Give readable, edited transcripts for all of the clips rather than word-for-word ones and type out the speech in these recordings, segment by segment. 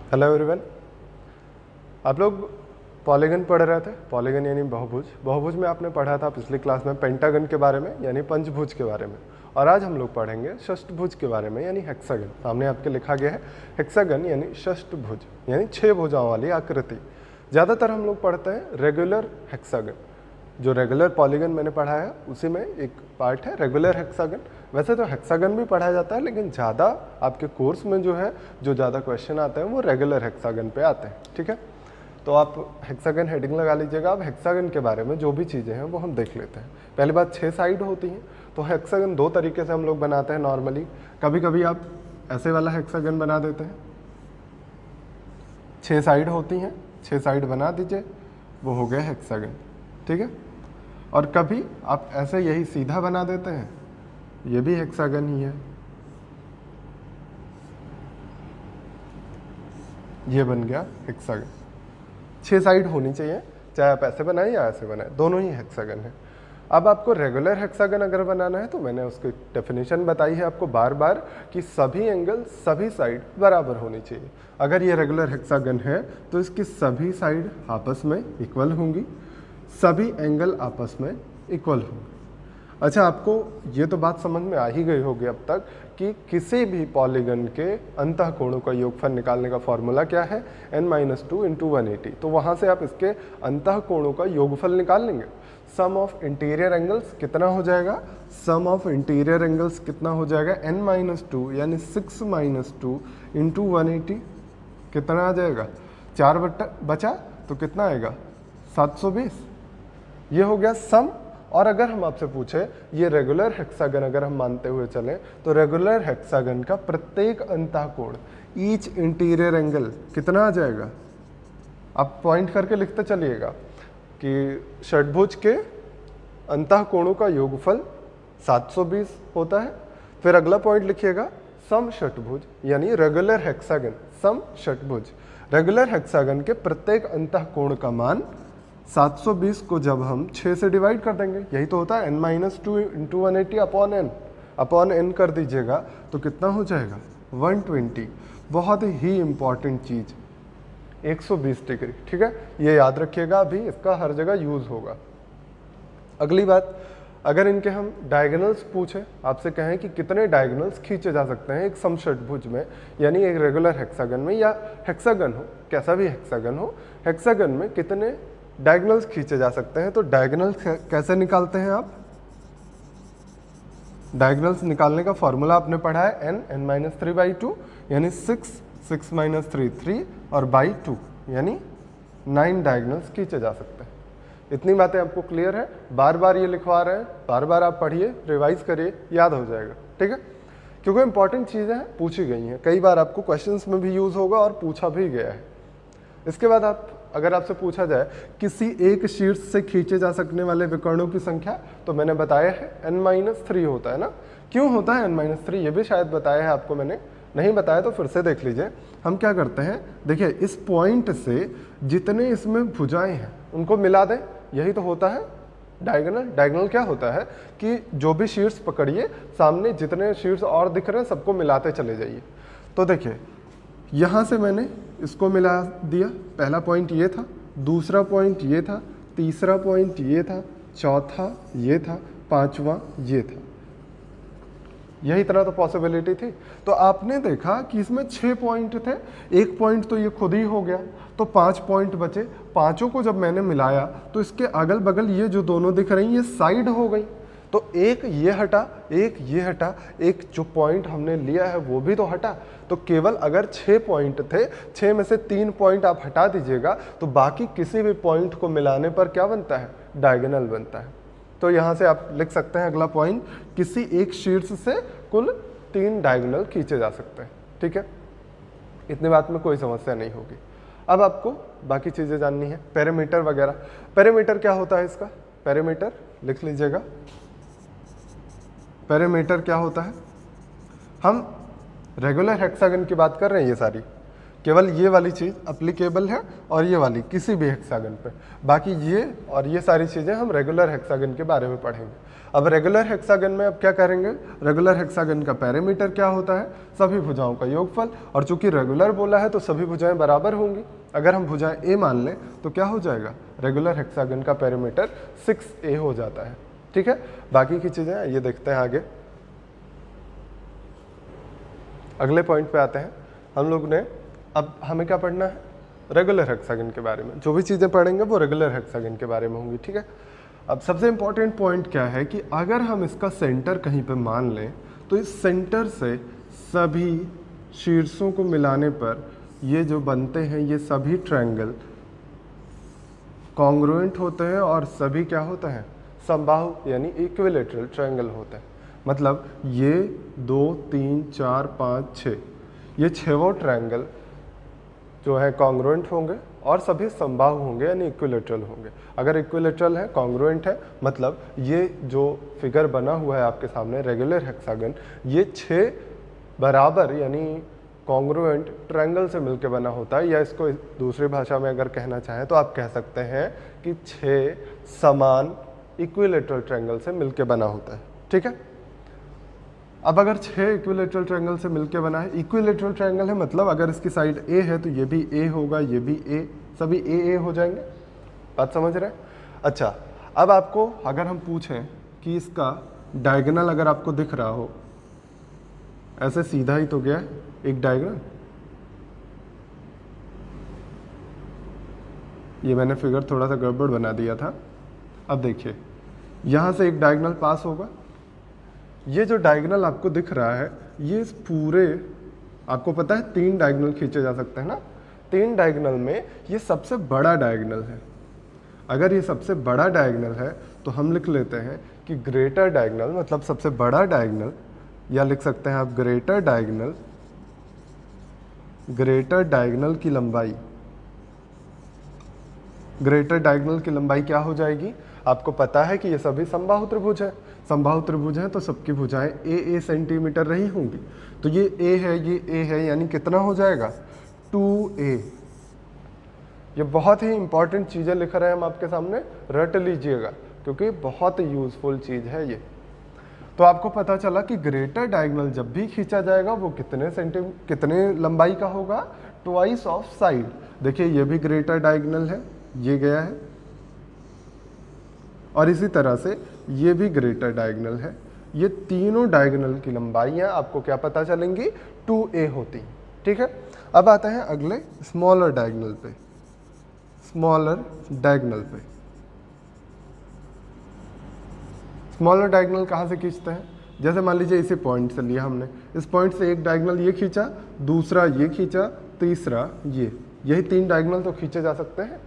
Hello everyone. आप लोग polygon पढ़ रहे थे। पॉलीगन यानी बहुभुज। बहुभुज में आपने पढ़ा था पिछली क्लास में पेंटागन के बारे में यानी पंचभुज के बारे में, और आज हम लोग पढ़ेंगे षष्ठभुज के बारे में यानी हेक्सागन। सामने आपके लिखा गया है हेक्सागन यानी षष्ठभुज यानी 6 भुजाओं वाली आकृति। ज़्यादातर हम लोग पढ़ते हैं रेगुलर हेक्सागन। जो रेगुलर पॉलीगन मैंने पढ़ा है उसी में एक पार्ट है रेगुलर हेक्सागन। वैसे तो हेक्सागन भी पढ़ाया जाता है, लेकिन ज़्यादा आपके कोर्स में जो है जो ज़्यादा क्वेश्चन आते हैं वो रेगुलर हेक्सागन पे आते हैं। ठीक है, तो आप हेक्सागन हेडिंग लगा लीजिएगा। अब हेक्सागन के बारे में जो भी चीज़ें हैं वो हम देख लेते हैं। पहली बात 6 साइड होती हैं, तो हेक्सागन 2 तरीके से हम लोग बनाते हैं नॉर्मली। कभी कभी आप ऐसे वाला हेक्सागन बना देते हैं, 6 साइड होती हैं, 6 साइड बना दीजिए, वो हो गया हेक्सागन। ठीक है, और कभी आप ऐसे यही सीधा बना देते हैं, ये भी हेक्सागन ही है, ये बन गया हेक्सागन। 6 साइड होनी चाहिए, चाहे आप ऐसे बनाएं या ऐसे बनाएं, दोनों ही हेक्सागन है। अब आपको रेगुलर हेक्सागन अगर बनाना है तो मैंने उसकी डेफिनेशन बताई है आपको बार बार कि सभी एंगल सभी साइड बराबर होनी चाहिए। अगर ये रेगुलर हेक्सागन है तो इसकी सभी साइड आपस में इक्वल होंगी, सभी एंगल आपस में इक्वल होंगे। अच्छा, आपको ये तो बात समझ में आ ही गई होगी अब तक कि किसी भी पॉलीगन के अंतःकोणों का योगफल निकालने का फॉर्मूला क्या है, n-2 × 180। तो वहाँ से आप इसके अंतःकोणों का योगफल निकाल लेंगे। सम ऑफ इंटीरियर एंगल्स कितना हो जाएगा, सम ऑफ इंटीरियर एंगल्स कितना हो जाएगा, n-2 यानी 6 - 2 × 180 कितना आ जाएगा, 4 बचा तो कितना आएगा, 720। ये हो गया सम। और अगर हम आपसे पूछे ये रेगुलर हेक्सागन अगर हम मानते हुए चलें तो रेगुलर हेक्सागन का प्रत्येक अंतःकोण ईच इंटीरियर एंगल कितना आ जाएगा, आप पॉइंट करके लिखते चलिएगा कि षटभुज के अंतःकोणों का योगफल 720 होता है। फिर अगला पॉइंट लिखिएगा सम षटभुज यानी रेगुलर हेक्सागन, सम षटभुज रेगुलर हेक्सागन के प्रत्येक अंतःकोण का मान 720 को जब हम 6 से डिवाइड कर देंगे, यही तो होता है n-2 × 180 अपॉन n कर दीजिएगा तो कितना हो जाएगा 120। बहुत ही इंपॉर्टेंट चीज 120 डिग्री। ठीक है, ये याद रखिएगा, अभी इसका हर जगह यूज होगा। अगली बात, अगर इनके हम डायगोनल्स पूछे, आपसे कहें कि कितने डायगोनल्स खींचे जा सकते हैं एक समषटभुज में यानी एक रेगुलर हेक्सागन में या हेक्सागन हो, कैसा भी हेक्सागन हो, हेक्सागन में कितने डायगोनल्स खींचे जा सकते हैं, तो डायगोनल्स कैसे निकालते हैं आप, डायगोनल्स निकालने का फॉर्मूला आपने पढ़ा है n-3/2 यानी 6 - 3 और बाई 2 यानी 9 डायगोनल्स खींचे जा सकते हैं। इतनी बातें आपको क्लियर है, बार बार ये लिखवा रहे हैं, बार बार आप पढ़िए, रिवाइज करिए, याद हो जाएगा। ठीक है, क्योंकि इंपॉर्टेंट चीज़ें हैं, पूछी गई हैं, कई बार आपको क्वेश्चंस में भी यूज होगा और पूछा भी गया है। इसके बाद आप अगर आपसे पूछा जाए किसी एक शीर्ष से खींचे जा सकने वाले विकर्णों की संख्या, तो मैंने बताया है n-3 होता है ना। क्यों होता है n-3, ये भी शायद बताया है आपको, मैंने नहीं बताया तो फिर से देख लीजिए। हम क्या करते हैं, देखिए इस पॉइंट से जितने इसमें भुजाएं हैं उनको मिला दें, यही तो होता है डायगोनल। डायगोनल क्या होता है कि जो भी शीर्ष पकड़िए, सामने जितने शीर्ष और दिख रहे हैं सबको मिलाते चले जाइए। तो देखिए यहाँ से मैंने इसको मिला दिया, पहला पॉइंट ये था, दूसरा पॉइंट ये था, तीसरा पॉइंट ये था, चौथा ये था, पांचवा ये था। यही तरह तो पॉसिबिलिटी थी। तो आपने देखा कि इसमें 6 पॉइंट थे, एक पॉइंट तो ये खुद ही हो गया, तो 5 पॉइंट बचे। पांचों को जब मैंने मिलाया तो इसके अगल बगल ये जो दोनों दिख रही ये साइड हो गई, तो एक ये हटा, एक ये हटा, एक जो पॉइंट हमने लिया है वो भी तो हटा। तो केवल अगर 6 पॉइंट थे, 6 में से 3 पॉइंट आप हटा दीजिएगा तो बाकी किसी भी पॉइंट को मिलाने पर क्या बनता है, डायगोनल बनता है। तो यहाँ से आप लिख सकते हैं अगला पॉइंट, किसी एक शीर्ष से कुल 3 डायगोनल खींचे जा सकते हैं। ठीक है, इतनी बात में कोई समस्या नहीं होगी। अब आपको बाकी चीज़ें जाननी है, पेरीमीटर वगैरह। पेरीमीटर क्या होता है इसका, पेरीमीटर लिख लीजिएगा। पेरीमीटर क्या होता है, हम रेगुलर हेक्सागन की बात कर रहे हैं ये सारी, केवल ये वाली चीज़ अप्लीकेबल है और ये वाली किसी भी हेक्सागन पे। बाकी ये और ये सारी चीज़ें हम रेगुलर हेक्सागन के बारे में पढ़ेंगे। अब रेगुलर हेक्सागन में अब क्या करेंगे, रेगुलर हेक्सागन का पैरामीटर क्या होता है, सभी भुजाओं का योगफल। और चूंकि रेगुलर बोला है तो सभी भुजाएं बराबर होंगी। अगर हम भुजाएं ए मान लें तो क्या हो जाएगा, रेगुलर हेक्सागन का पैरामीटर 6a हो जाता है। ठीक है, बाकी की चीज़ें ये देखते हैं आगे। अगले पॉइंट पे आते हैं। हम लोग ने अब हमें क्या पढ़ना है, रेगुलर हेक्सागन के बारे में। जो भी चीज़ें पढ़ेंगे वो रेगुलर हेक्सागन के बारे में होंगी। ठीक है, अब सबसे इम्पॉर्टेंट पॉइंट क्या है कि अगर हम इसका सेंटर कहीं पे मान लें तो इस सेंटर से सभी शीर्षों को मिलाने पर ये जो बनते हैं ये सभी ट्रायंगल कॉन्ग्रुएंट होते हैं और सभी क्या होते हैं, समबाहु यानी इक्विलेटरल ट्रायंगल होते हैं। मतलब ये 2 3 4 5 6 ये 6 ट्रायंगल जो है कॉन्ग्रुएंट होंगे और सभी समबाहु होंगे यानी इक्विलेटरल होंगे। अगर इक्विलेटरल है, कॉन्ग्रुएंट है, मतलब ये जो फिगर बना हुआ है आपके सामने रेगुलर हेक्सागन, ये 6 बराबर यानी कॉन्ग्रुएंट ट्रायंगल से मिलकर बना होता है। या इसको दूसरी भाषा में अगर कहना चाहें तो आप कह सकते हैं कि 6 समान इक्विलेटरल ट्रायंगल से मिलकर बना होता है। ठीक है, अब अगर 6 इक्विलेटरल ट्रायंगल से मिलकर बना है, इक्विलेटरल ट्रायंगल है मतलब अगर इसकी साइड ए है तो ये भी ए होगा, ये भी ए, सभी ए हो जाएंगे। बात समझ रहे हैं? अच्छा, अब आपको अगर हम पूछें कि इसका डायगोनल अगर आपको दिख रहा हो, ऐसे सीधा ही तो गया है एक डायगोनल, ये मैंने फिगर थोड़ा सा गड़बड़ बना दिया था। अब देखिए यहां से एक डायगोनल पास होगा, ये जो डायगोनल आपको दिख रहा है ये इस पूरे, आपको पता है 3 डायगोनल खींचे जा सकते हैं ना, 3 डायगोनल में ये सबसे बड़ा डायगोनल है। अगर ये सबसे बड़ा डायगोनल है तो हम लिख लेते हैं कि ग्रेटर डायगोनल मतलब सबसे बड़ा डायगोनल, या लिख सकते हैं आप ग्रेटर डायगोनल, ग्रेटर डायगोनल की लंबाई, ग्रेटर डायगोनल की लंबाई क्या हो जाएगी, आपको पता है कि ये सभी समबाहु त्रिभुज है। समबाहु त्रिभुज है तो सबकी भुजाएं ए सेंटीमीटर रही होंगी। तो ये ए है, ये ए है, यानी कितना हो जाएगा 2a। ये बहुत ही इंपॉर्टेंट चीज़ें लिख रहे हैं हम आपके सामने, रट लीजिएगा क्योंकि बहुत यूजफुल चीज़ है ये। तो आपको पता चला कि ग्रेटर डायगोनल जब भी खींचा जाएगा वो कितने लंबाई का होगा, ट्वाइस ऑफ साइड। देखिए ये भी ग्रेटर डायगोनल है, ये गया है, और इसी तरह से ये भी ग्रेटर डायगोनल है। ये तीनों डायगोनल की लंबाइयां आपको क्या पता चलेंगी, 2a होती। ठीक है, अब आते हैं अगले स्मॉलर डायगोनल पे। स्मॉलर डायगोनल पे, स्मॉलर डायगोनल कहाँ से खींचते हैं, जैसे मान लीजिए इसी पॉइंट से लिया हमने, इस पॉइंट से एक डायगोनल ये खींचा, दूसरा ये खींचा, तीसरा ये, यही 3 डायगोनल तो खींचे जा सकते हैं।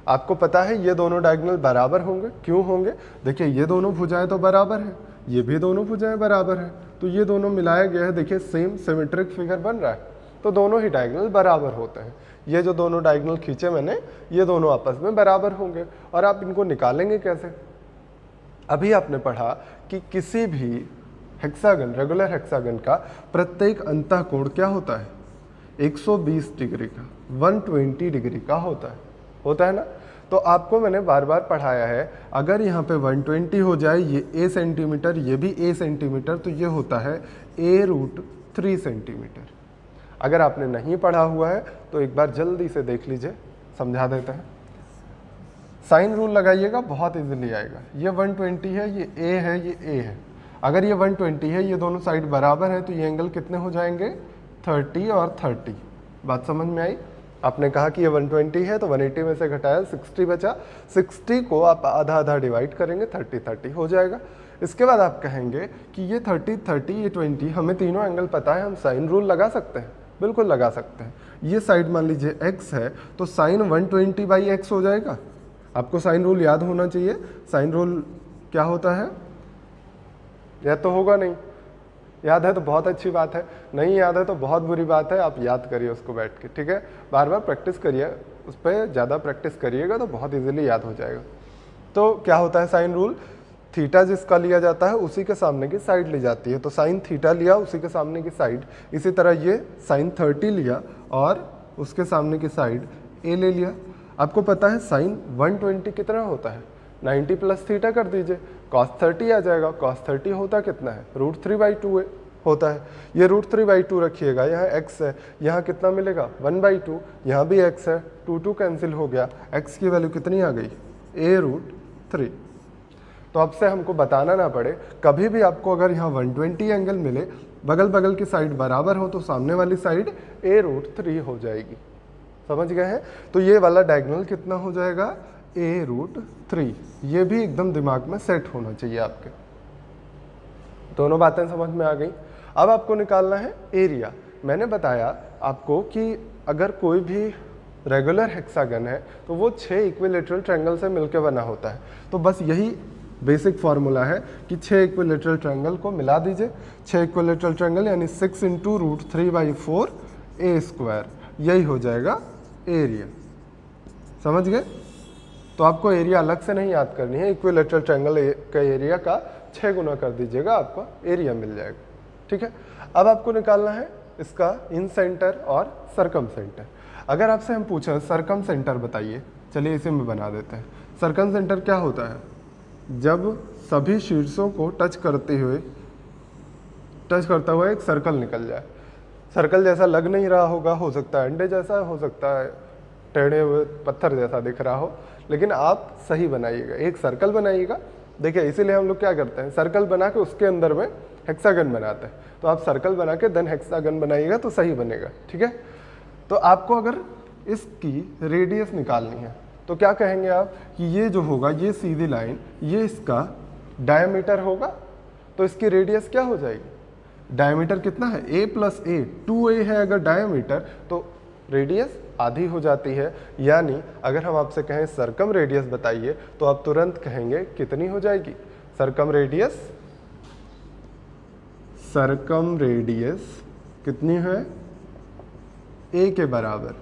आपको पता है ये दोनों डायगोनल बराबर होंगे, क्यों होंगे, देखिए ये दोनों भुजाएं तो बराबर हैं, ये भी दोनों भुजाएं बराबर हैं, तो ये दोनों मिलाया गया है, देखिए सेम सिमेट्रिक फिगर बन रहा है, तो दोनों ही डायगोनल बराबर होते हैं। ये जो दोनों डायगोनल खींचे मैंने, ये दोनों आपस में बराबर होंगे। और आप इनको निकालेंगे कैसे, अभी आपने पढ़ा कि किसी भी हेक्सागन, रेगुलर हेक्सागन का प्रत्येक अंतःकोण क्या होता है, 120 डिग्री का, 120 डिग्री का होता है ना। तो आपको मैंने बार बार पढ़ाया है, अगर यहाँ पे 120 हो जाए, ये a सेंटीमीटर, ये भी a सेंटीमीटर, तो ये होता है a√3 सेंटीमीटर। अगर आपने नहीं पढ़ा हुआ है तो एक बार जल्दी से देख लीजिए, समझा देते हैं। साइन रूल लगाइएगा, बहुत इजीली आएगा। ये 120 है, ये a है, ये a है। अगर ये 120 है, ये दोनों साइड बराबर है, तो ये एंगल कितने हो जाएंगे, 30 और 30। बात समझ में आई। आपने कहा कि ये 120 है तो 180 में से घटाया 60 बचा, 60 को आप आधा आधा डिवाइड करेंगे, 30 हो जाएगा। इसके बाद आप कहेंगे कि ये 30 ये 20, हमें तीनों एंगल पता है, हम साइन रूल लगा सकते हैं, बिल्कुल लगा सकते हैं। ये साइड मान लीजिए x है तो साइन 120/x हो जाएगा। आपको साइन रूल याद होना चाहिए। साइन रूल क्या होता है, याद तो होगा नहीं, याद है तो बहुत अच्छी बात है, नहीं याद है तो बहुत बुरी बात है। आप याद करिए उसको बैठ के, ठीक है, बार बार प्रैक्टिस करिए, उस पर ज़्यादा प्रैक्टिस करिएगा तो बहुत इजीली याद हो जाएगा। तो क्या होता है साइन रूल, थीटा जिसका लिया जाता है उसी के सामने की साइड ली जाती है। तो साइन थीटा लिया, उसी के सामने की साइड। इसी तरह ये साइन 30 लिया और उसके सामने की साइड ए ले लिया। आपको पता है साइन 120 कितना होता है, 90 प्लस थीटा कर दीजिए, cos 30 आ जाएगा। cos 30 होता कितना है, √3/2 होता है। ये √3/2 रखिएगा, यहाँ x है, यहाँ कितना मिलेगा 1/2, यहाँ भी x है, 2 कैंसिल हो गया, x की वैल्यू कितनी आ गई a√3। तो अब से हमको बताना ना पड़े, कभी भी आपको अगर यहाँ 120 एंगल मिले, बगल बगल की साइड बराबर हो तो सामने वाली साइड a√3 हो जाएगी। समझ गए हैं? तो ये वाला डायगोनल कितना हो जाएगा a√3। ये भी एकदम दिमाग में सेट होना चाहिए आपके। दोनों बातें समझ में आ गई। अब आपको निकालना है एरिया। मैंने बताया आपको कि अगर कोई भी रेगुलर हेक्सागन है तो वो 6 इक्विलेटरल ट्रायंगल से मिलकर बना होता है। तो बस यही बेसिक फार्मूला है कि 6 इक्विलेटरल ट्रायंगल को मिला दीजिए। 6 इक्विलेटरल ट्रायंगल यानी 6 × √3/4 a², यही हो जाएगा एरिया। समझ गए? तो आपको एरिया अलग से नहीं याद करनी है, इक्विलेटरल ट्रायंगल का एरिया का 6 गुना कर दीजिएगा, आपका एरिया मिल जाएगा। ठीक है, अब आपको निकालना है इसका इन सेंटर और सरकम सेंटर। अगर आपसे हम पूछें सरकम सेंटर बताइए, चलिए इसे में बना देते हैं। सरकम सेंटर क्या होता है, जब सभी शीर्षों को टच करता हुआ एक सर्कल निकल जाए। सर्कल जैसा लग नहीं रहा होगा, हो सकता है अंडे जैसा, हो सकता है टेढ़े हुए पत्थर जैसा दिख रहा हो, लेकिन आप सही बनाइएगा, एक सर्कल बनाइएगा। देखिए इसीलिए हम लोग क्या करते हैं, सर्कल बना के उसके अंदर में हेक्सागन बनाते हैं। तो आप सर्कल बना के देन हेक्सागन बनाइएगा तो सही बनेगा। ठीक है, तो आपको अगर इसकी रेडियस निकालनी है तो क्या कहेंगे आप कि ये जो होगा, ये सीधी लाइन, ये इसका डायमीटर होगा, तो इसकी रेडियस क्या हो जाएगी, डायमीटर कितना है a + a, 2a है अगर डायमीटर, तो रेडियस आधी हो जाती है। यानी अगर हम आपसे कहें सरकम रेडियस बताइए तो आप तुरंत कहेंगे कितनी हो जाएगी, सरकम रेडियस कितनी है, a के बराबर,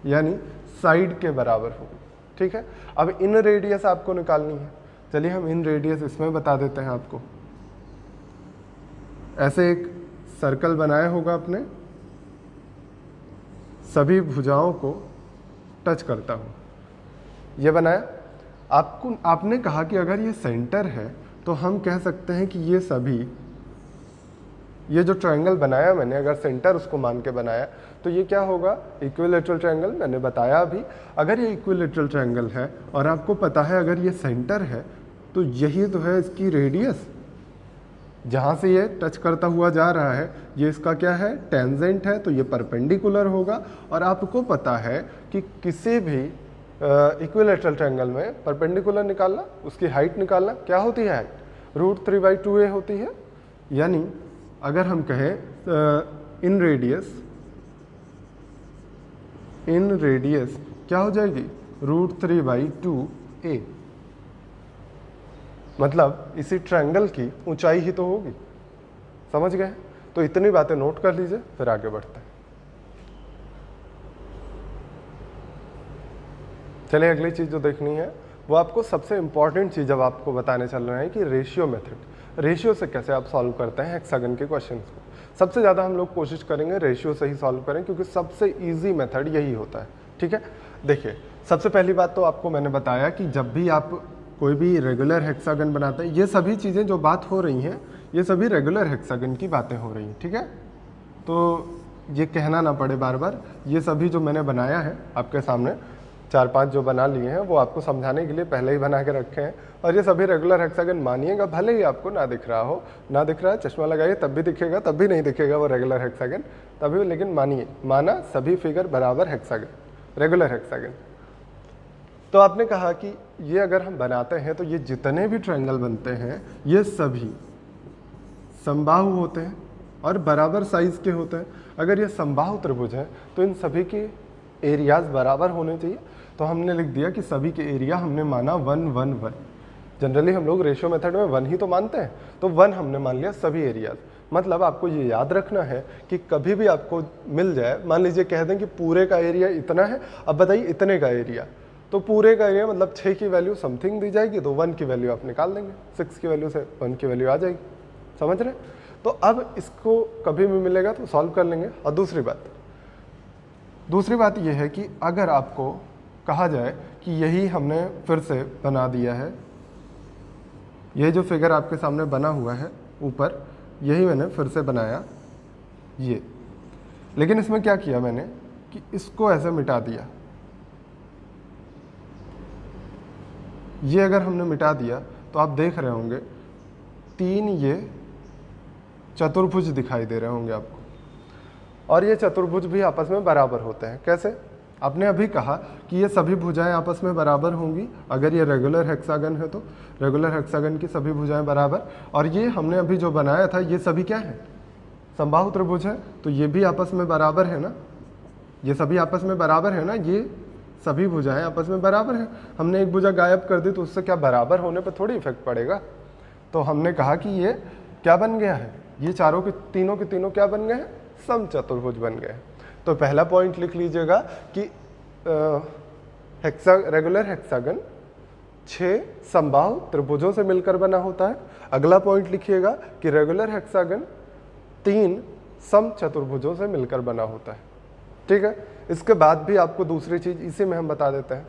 यानी साइड के बराबर होगी। ठीक है, अब इन रेडियस आपको निकालनी है। चलिए हम इन रेडियस इसमें बता देते हैं आपको। ऐसे एक सर्कल बनाया होगा आपने, सभी भुजाओं को टच करता हूँ, ये बनाया। आपने कहा कि अगर ये सेंटर है तो हम कह सकते हैं कि ये सभी, ये जो ट्रायंगल बनाया मैंने, अगर सेंटर उसको मान के बनाया तो ये क्या होगा, इक्विलेटरल ट्रायंगल। मैंने बताया अभी, अगर ये इक्विलेटरल ट्रायंगल है और आपको पता है अगर ये सेंटर है तो यही तो है इसकी रेडियस, जहाँ से ये टच करता हुआ जा रहा है ये इसका क्या है, टेंजेंट है, तो ये परपेंडिकुलर होगा। और आपको पता है कि किसी भी इक्विलेटरल ट्रायंगल में परपेंडिकुलर निकालना, उसकी हाइट निकालना, क्या होती है हाइट, √3/2a होती है। यानी अगर हम कहें इन रेडियस क्या हो जाएगी, √3/2a, मतलब इसी ट्रायंगल की ऊंचाई ही तो होगी। समझ गए? तो इतनी बातें नोट कर लीजिए, फिर आगे बढ़ते हैं। चलिए अगली चीज़ जो देखनी है वो आपको सबसे इंपॉर्टेंट चीज़ अब आपको बताने चल रहे हैं कि रेशियो मेथड। रेशियो से कैसे आप सॉल्व करते हैं हेक्सागन के क्वेश्चंस को। सबसे ज़्यादा हम लोग कोशिश करेंगे रेशियो से ही सॉल्व करें, क्योंकि सबसे इजी मेथड यही होता है। ठीक है, देखिए सबसे पहली बात तो आपको मैंने बताया कि जब भी आप कोई भी रेगुलर हेक्सागन बनाते हैं, ये सभी चीज़ें जो बात हो रही हैं ये सभी रेगुलर हेक्सागन की बातें हो रही हैं। ठीक है, तो ये कहना ना पड़े बार बार, ये सभी जो मैंने बनाया है आपके सामने 4-5 जो बना लिए हैं वो आपको समझाने के लिए पहले ही बना के रखे हैं। और ये सभी रेगुलर हेक्सागन मानिएगा, भले ही आपको ना दिख रहा हो, ना दिख रहा है चश्मा लगाइए तब भी दिखेगा, तब भी नहीं दिखेगा वो रेगुलर हेक्सागन तभी, लेकिन मानिए, माना सभी फिगर बराबर हेक्सागन, रेगुलर हेक्सागन। तो आपने कहा कि ये अगर हम बनाते हैं तो ये जितने भी ट्रायंगल बनते हैं ये सभी समबाहु होते हैं और बराबर साइज के होते हैं। अगर ये समबाहु त्रिभुज हैं तो इन सभी के एरियाज बराबर होने चाहिए। तो हमने लिख दिया कि सभी के एरिया हमने माना 1 1 1। जनरली हम लोग रेशियो मेथड में 1 ही तो मानते हैं, तो 1 हमने मान लिया सभी एरियाज। मतलब आपको ये याद रखना है कि कभी भी आपको मिल जाए, मान लीजिए कह दें कि पूरे का एरिया इतना है, अब बताइए इतने का एरिया, तो पूरे का एरिया मतलब 6 की वैल्यू समथिंग दी जाएगी, तो 1 की वैल्यू आप निकाल देंगे, 6 की वैल्यू से 1 की वैल्यू आ जाएगी। समझ रहे? तो अब इसको कभी भी मिलेगा तो सॉल्व कर लेंगे। और दूसरी बात, दूसरी बात यह है कि अगर आपको कहा जाए कि यही हमने फिर से बना दिया है, ये जो फिगर आपके सामने बना हुआ है ऊपर, यही मैंने फिर से बनाया ये, लेकिन इसमें क्या किया मैंने कि इसको ऐसे मिटा दिया। ये अगर हमने मिटा दिया तो आप देख रहे होंगे 3 ये चतुर्भुज दिखाई दे रहे होंगे आपको, और ये चतुर्भुज भी आपस में बराबर होते हैं। कैसे? आपने अभी कहा कि ये सभी भुजाएं आपस में बराबर होंगी अगर ये रेगुलर हेक्सागन है, तो रेगुलर हेक्सागन की सभी भुजाएं बराबर, और ये हमने अभी जो बनाया था ये सभी क्या है? समबाहु त्रिभुज है, तो ये भी आपस में बराबर है ना, ये सभी आपस में बराबर है ना, ये सभी भुजाएं आपस में बराबर हैं। हमने एक भुजा गायब कर दी तो उससे क्या बराबर होने पर थोड़ी इफेक्ट पड़ेगा। तो हमने कहा कि ये क्या बन गया है, ये चारों के तीनों क्या बन गए हैं? समचतुर्भुज बन गए हैं। तो पहला पॉइंट लिख लीजिएगा कि रेगुलर हेक्सागन 6 समबाहु त्रिभुजों से मिलकर बना होता है। अगला पॉइंट लिखिएगा कि रेगुलर हेक्सागन 3 समचतुर्भुजों से मिलकर बना होता है। ठीक है, इसके बाद भी आपको दूसरी चीज इसी में हम बता देते हैं।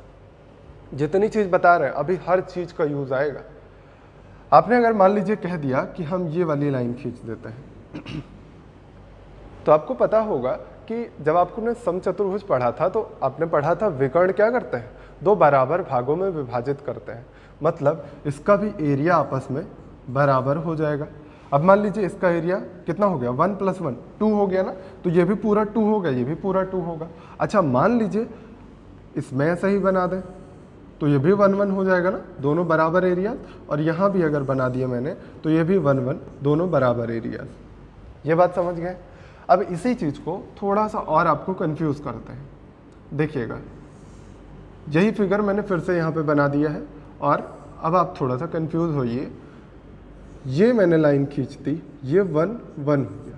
जितनी चीज बता रहे हैं अभी हर चीज का यूज आएगा। आपने अगर मान लीजिए कह दिया कि हम ये वाली लाइन खींच देते हैं तो आपको पता होगा कि जब आपने समचतुर्भुज पढ़ा था तो आपने पढ़ा था विकर्ण क्या करते हैं? 2 बराबर भागों में विभाजित करते हैं, मतलब इसका भी एरिया आपस में बराबर हो जाएगा। अब मान लीजिए इसका एरिया कितना हो गया? 1 + 1 2 हो गया ना, तो ये भी पूरा 2 होगा, ये भी पूरा 2 होगा। अच्छा, मान लीजिए इसमें ऐसा ही बना दें तो ये भी 1 1 हो जाएगा ना, दोनों बराबर एरिया। और यहाँ भी अगर बना दिया मैंने तो ये भी 1 1, दोनों बराबर एरिया। ये बात समझ गए? अब इसी चीज़ को थोड़ा सा और आपको कंफ्यूज करते हैं। देखिएगा, यही फिगर मैंने फिर से यहाँ पे बना दिया है, और अब आप थोड़ा सा कंफ्यूज होइए। ये मैंने लाइन खींच दी, ये 1 1 हो गया।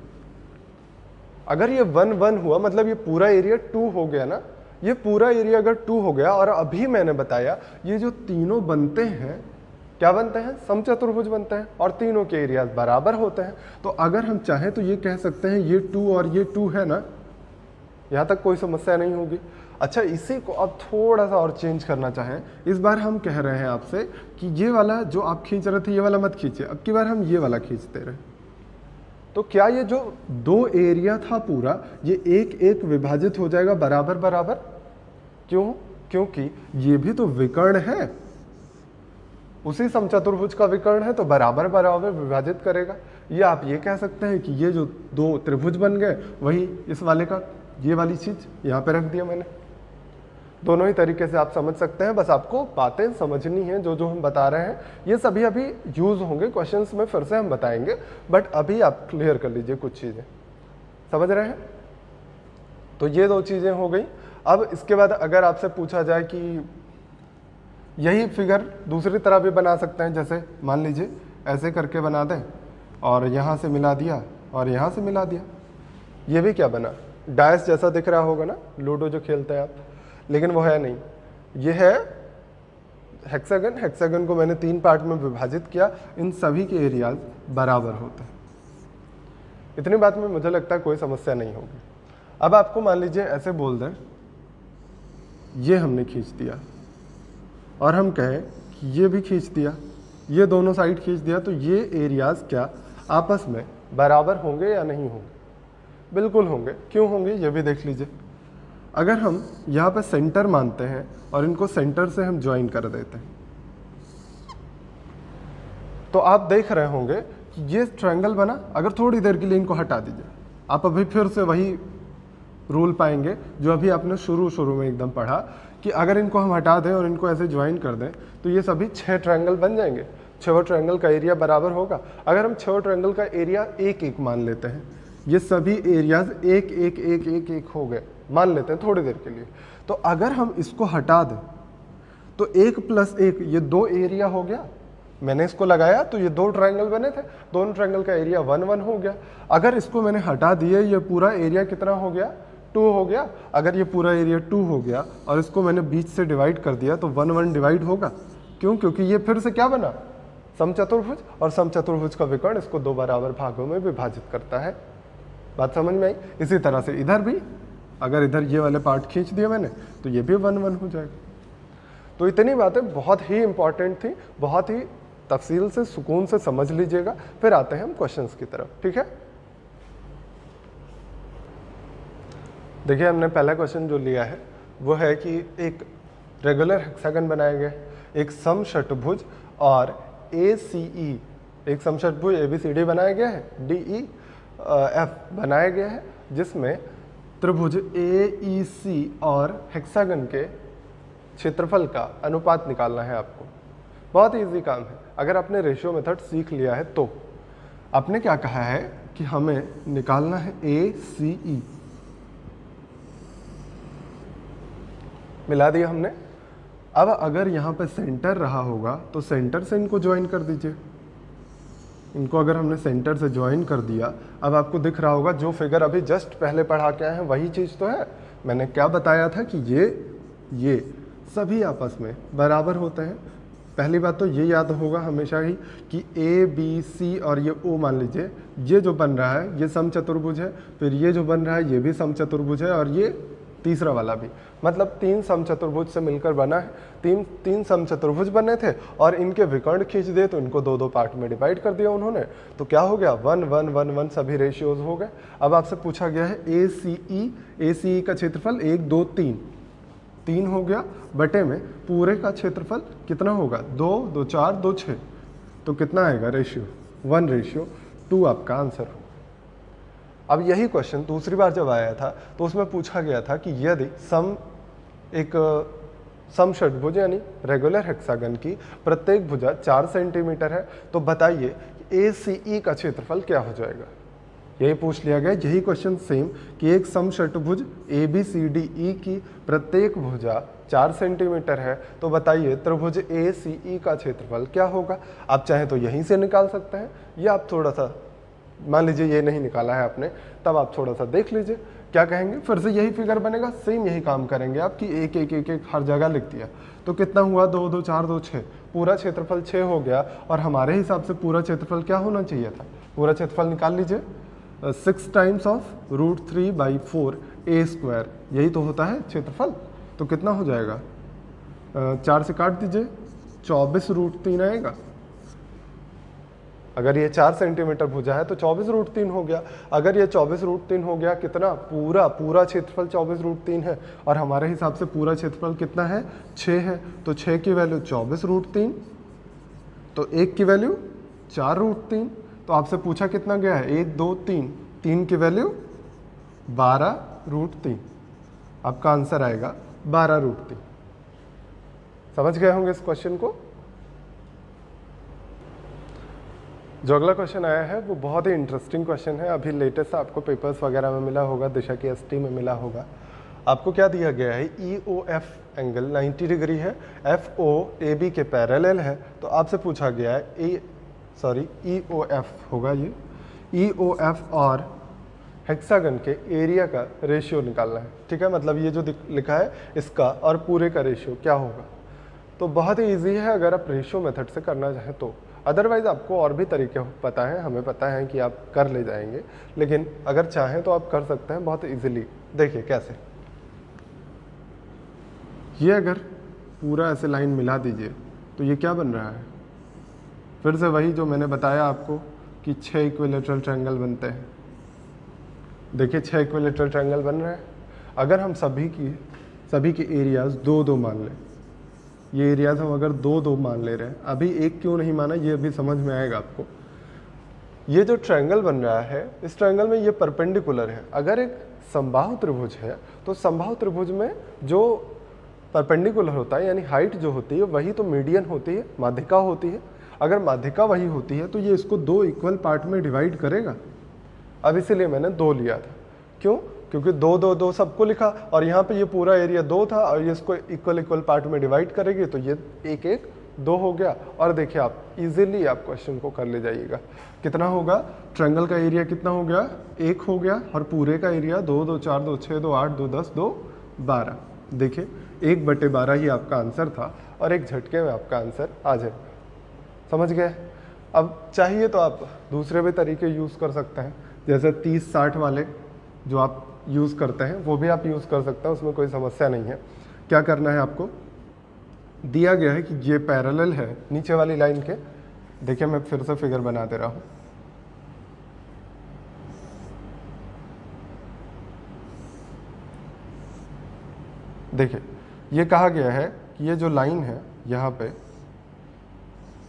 अगर ये 1 1 हुआ मतलब ये पूरा एरिया 2 हो गया ना, ये पूरा एरिया अगर 2 हो गया, और अभी मैंने बताया ये जो तीनों बनते हैं क्या बनते हैं? समचतुर्भुज बनते हैं, और तीनों के एरिया बराबर होते हैं। तो अगर हम चाहें तो ये कह सकते हैं ये 2 और ये 2 है ना, यहाँ तक कोई समस्या नहीं होगी। अच्छा, इसी को अब थोड़ा सा और चेंज करना चाहें, इस बार हम कह रहे हैं आपसे कि ये वाला जो आप खींच रहे थे ये वाला मत खींचिए, अब की बार हम ये वाला खींचते रहे। तो क्या ये जो 2 एरिया था पूरा, ये एक एक विभाजित हो जाएगा बराबर बराबर? क्यों? क्योंकि ये भी तो विकर्ण है, उसी समचतुर्भुज का विकर्ण है, तो बराबर बराबर विभाजित करेगा। ये आप ये कह सकते हैं कि ये जो 2 त्रिभुज बन गए वही इस वाले का, ये वाली चीज यहाँ पे रख दिया मैंने। दोनों ही तरीके से आप समझ सकते हैं, बस आपको बातें समझनी है। जो हम बता रहे हैं ये सभी अभी यूज होंगे क्वेश्चंस में, फिर से हम बताएंगे, बट अभी आप क्लियर कर लीजिए कुछ चीजें। समझ रहे हैं? तो ये 2 चीजें हो गई। अब इसके बाद अगर आपसे पूछा जाए कि यही फिगर दूसरी तरह भी बना सकते हैं, जैसे मान लीजिए ऐसे करके बना दें और यहाँ से मिला दिया और यहाँ से मिला दिया, ये भी क्या बना? डायस जैसा दिख रहा होगा ना, लूडो जो खेलते हैं आप, लेकिन वो है नहीं, ये है हेक्सागन। हेक्सागन को मैंने 3 पार्ट में विभाजित किया, इन सभी के एरियाज बराबर होते हैं। इतनी बात में मुझे लगता है कोई समस्या नहीं होगी। अब आपको मान लीजिए ऐसे बोल दें, ये हमने खींच दिया और हम कहें कि ये भी खींच दिया, ये दोनों साइड खींच दिया, तो ये एरियाज क्या आपस में बराबर होंगे या नहीं होंगे? बिल्कुल होंगे। क्यों होंगे ये भी देख लीजिए। अगर हम यहाँ पे सेंटर मानते हैं और इनको सेंटर से हम ज्वाइन कर देते हैं तो आप देख रहे होंगे कि ये ट्रायंगल बना। अगर थोड़ी देर के लिए इनको हटा दीजिए, आप अभी फिर से वही रूल पाएंगे जो अभी आपने शुरू में एकदम पढ़ा कि अगर इनको हम हटा दें और इनको ऐसे ज्वाइन कर दें तो ये सभी 6 ट्रायंगल बन जाएंगे। 6 ट्रायंगल का एरिया बराबर होगा। अगर हम 6 ट्रायंगल का एरिया 1 1 मान लेते हैं, ये सभी एरियाज 1 1 1 1 1 हो गए मान लेते हैं थोड़ी देर के लिए, तो अगर हम इसको हटा दें तो 1 + 1 ये 2 एरिया हो गया। मैंने इसको लगाया तो ये 2 ट्रायंगल बने थे, दोनों ट्रायंगल का एरिया 1 1 हो गया। अगर इसको मैंने हटा दिया, ये पूरा एरिया कितना हो गया? 2 हो गया। अगर ये पूरा एरिया 2 हो गया और इसको मैंने बीच से डिवाइड कर दिया तो 1 1 डिवाइड होगा। क्यों? क्योंकि ये फिर से क्या बना? समचतुर्भुज, और समचतुर्भुज का विकर्ण इसको 2 बराबर भागों में विभाजित करता है। बात समझ में आई? इसी तरह से इधर भी अगर इधर ये वाले पार्ट खींच दिए मैंने तो ये भी 1 1 हो जाएगा। तो इतनी बातें बहुत ही इंपॉर्टेंट थी, बहुत ही तफसील से सुकून से समझ लीजिएगा। फिर आते हैं हम क्वेश्चंस की तरफ, ठीक है। देखिए हमने पहला क्वेश्चन जो लिया है वो है कि एक रेगुलर हेक्सागन बनाया गया है, एक समषटभुज और ACE, एक समषटभुज ABCD बनाया गया है, DEF बनाया गया है, जिसमें त्रिभुज AEC और हेक्सागन के क्षेत्रफल का अनुपात निकालना है आपको। बहुत इजी काम है। अगर आपने रेशियो मेथड सीख लिया है तो आपने क्या कहा है कि हमें निकालना है ACE, मिला दिया हमने। अब अगर यहाँ पे सेंटर रहा होगा तो सेंटर से इनको ज्वाइन कर दीजिए। इनको अगर हमने सेंटर से ज्वाइन कर दिया, अब आपको दिख रहा होगा जो फिगर अभी जस्ट पहले पढ़ा के आए हैं वही चीज़ तो है। मैंने क्या बताया था कि ये सभी आपस में बराबर होते हैं। पहली बात तो ये याद होगा हमेशा ही कि ABC और ये O मान लीजिए, ये जो बन रहा है ये समचतुर्भुज है, फिर ये जो बन रहा है ये भी समचतुर्भुज है, और ये तीसरा वाला भी, मतलब 3 समचतुर्भुज से मिलकर बना है। तीन समचतुर्भुज बने थे और इनके विकर्ण खींच दिए तो इनको 2 2 पार्ट में डिवाइड कर दिया उन्होंने, तो क्या हो गया 1 1 1 1 सभी रेशियोज हो गए। अब आपसे पूछा गया है ACE का क्षेत्रफल 1 2 3 हो गया, बटे में पूरे का क्षेत्रफल कितना होगा 2 2 4 2 6, तो कितना आएगा रेशियो 1:2 आपका आंसर हो। अब यही क्वेश्चन दूसरी बार जब आया था तो उसमें पूछा गया था कि यदि एक समषटभुज यानी रेगुलर हेक्सागन की प्रत्येक भुजा 4 सेंटीमीटर है, तो बताइए ACE का क्षेत्रफल क्या हो जाएगा। यही पूछ लिया गया, यही क्वेश्चन सेम कि एक समषटभुज ABCDE की प्रत्येक भुजा 4 सेंटीमीटर है, तो बताइए त्रिभुज ACE का क्षेत्रफल क्या होगा। आप चाहें तो यहीं से निकाल सकते हैं, या आप थोड़ा सा, मान लीजिए ये नहीं निकाला है आपने, तब आप थोड़ा सा देख लीजिए क्या कहेंगे। फिर से यही फिगर बनेगा, सेम यही काम करेंगे आप कि 1 1 1 1 हर जगह लिख दिया, तो कितना हुआ 2 2 4 2 6, पूरा क्षेत्रफल 6 हो गया। और हमारे हिसाब से पूरा क्षेत्रफल क्या होना चाहिए था, पूरा क्षेत्रफल निकाल लीजिए 6 टाइम्स ऑफ √3/4 A², यही तो होता है क्षेत्रफल। तो कितना हो जाएगा 4 से काट दीजिए 24√3 आएगा। अगर ये 4 सेंटीमीटर भुजा है तो 24√3 हो गया। अगर ये 24√3 हो गया, कितना पूरा क्षेत्रफल 24√3 है, और हमारे हिसाब से पूरा क्षेत्रफल कितना है 6 है, तो 6 की वैल्यू 24√3, तो 1 की वैल्यू 4√3। तो आपसे पूछा कितना गया है 1 2 3 की वैल्यू 12√3, आपका आंसर आएगा 12√3। समझ गए होंगे इस क्वेश्चन को। जो अगला क्वेश्चन आया है वो बहुत ही इंटरेस्टिंग क्वेश्चन है, अभी लेटेस्ट आपको पेपर्स वगैरह में मिला होगा, दिशा की ST में मिला होगा। आपको क्या दिया गया है, EOF एंगल 90 डिग्री है, FO AB के पैरेलल है, तो आपसे पूछा गया है EOF होगा ये, EOF और हेक्सागन के एरिया का रेशियो निकालना है, ठीक है। मतलब ये जो लिखा है इसका और पूरे का रेशियो क्या होगा। तो बहुत ही ईजी है अगर आप रेशियो मेथड से करना चाहें तो, अदरवाइज आपको और भी तरीके पता हैं, हमें पता है कि आप कर ले जाएंगे, लेकिन अगर चाहें तो आप कर सकते हैं बहुत इजीली। देखिए कैसे, ये अगर पूरा ऐसे लाइन मिला दीजिए तो ये क्या बन रहा है, फिर से वही जो मैंने बताया आपको कि 6 इक्विलेटरल ट्रायंगल बनते हैं। देखिए 6 इक्विलेटरल ट्रायंगल बन रहे हैं। अगर हम सभी के एरियाज 2 2 मान लें, ये एरियाज हम अगर 2 2 मान ले रहे हैं, अभी एक क्यों नहीं माना ये अभी समझ में आएगा आपको। ये जो ट्रायंगल बन रहा है, इस ट्रायंगल में ये परपेंडिकुलर है। अगर एक समबाहु त्रिभुज है तो समबाहु त्रिभुज में जो परपेंडिकुलर होता है यानी हाइट जो होती है वही तो मीडियन होती है, माध्यिका होती है। अगर माध्यिका वही होती है तो ये इसको 2 इक्वल पार्ट में डिवाइड करेगा। अब इसीलिए मैंने 2 लिया था, क्यों, क्योंकि 2 2 2 सबको लिखा और यहाँ पे ये पूरा एरिया 2 था और ये इसको इक्वल पार्ट में डिवाइड करेगी तो ये 1 1 2 हो गया। और देखिए आप इजीली आप क्वेश्चन को कर ले जाइएगा। कितना होगा, ट्रायंगल का एरिया कितना हो गया 1 हो गया, और पूरे का एरिया 2 2 4 2 6 2 8 2 10 2 12। देखिए 1/12 ही आपका आंसर था और एक झटके में आपका आंसर आ जाए। समझ गए। अब चाहिए तो आप दूसरे भी तरीके यूज़ कर सकते हैं, जैसे 30 60 वाले जो आप यूज़ करते हैं वो भी आप यूज़ कर सकते हैं, उसमें कोई समस्या नहीं है। क्या करना है आपको, दिया गया है कि ये पैरेलल है नीचे वाली लाइन के। देखिए मैं फिर से फिगर बना दे रहा हूँ। देखिए ये कहा गया है कि ये जो लाइन है यहाँ पे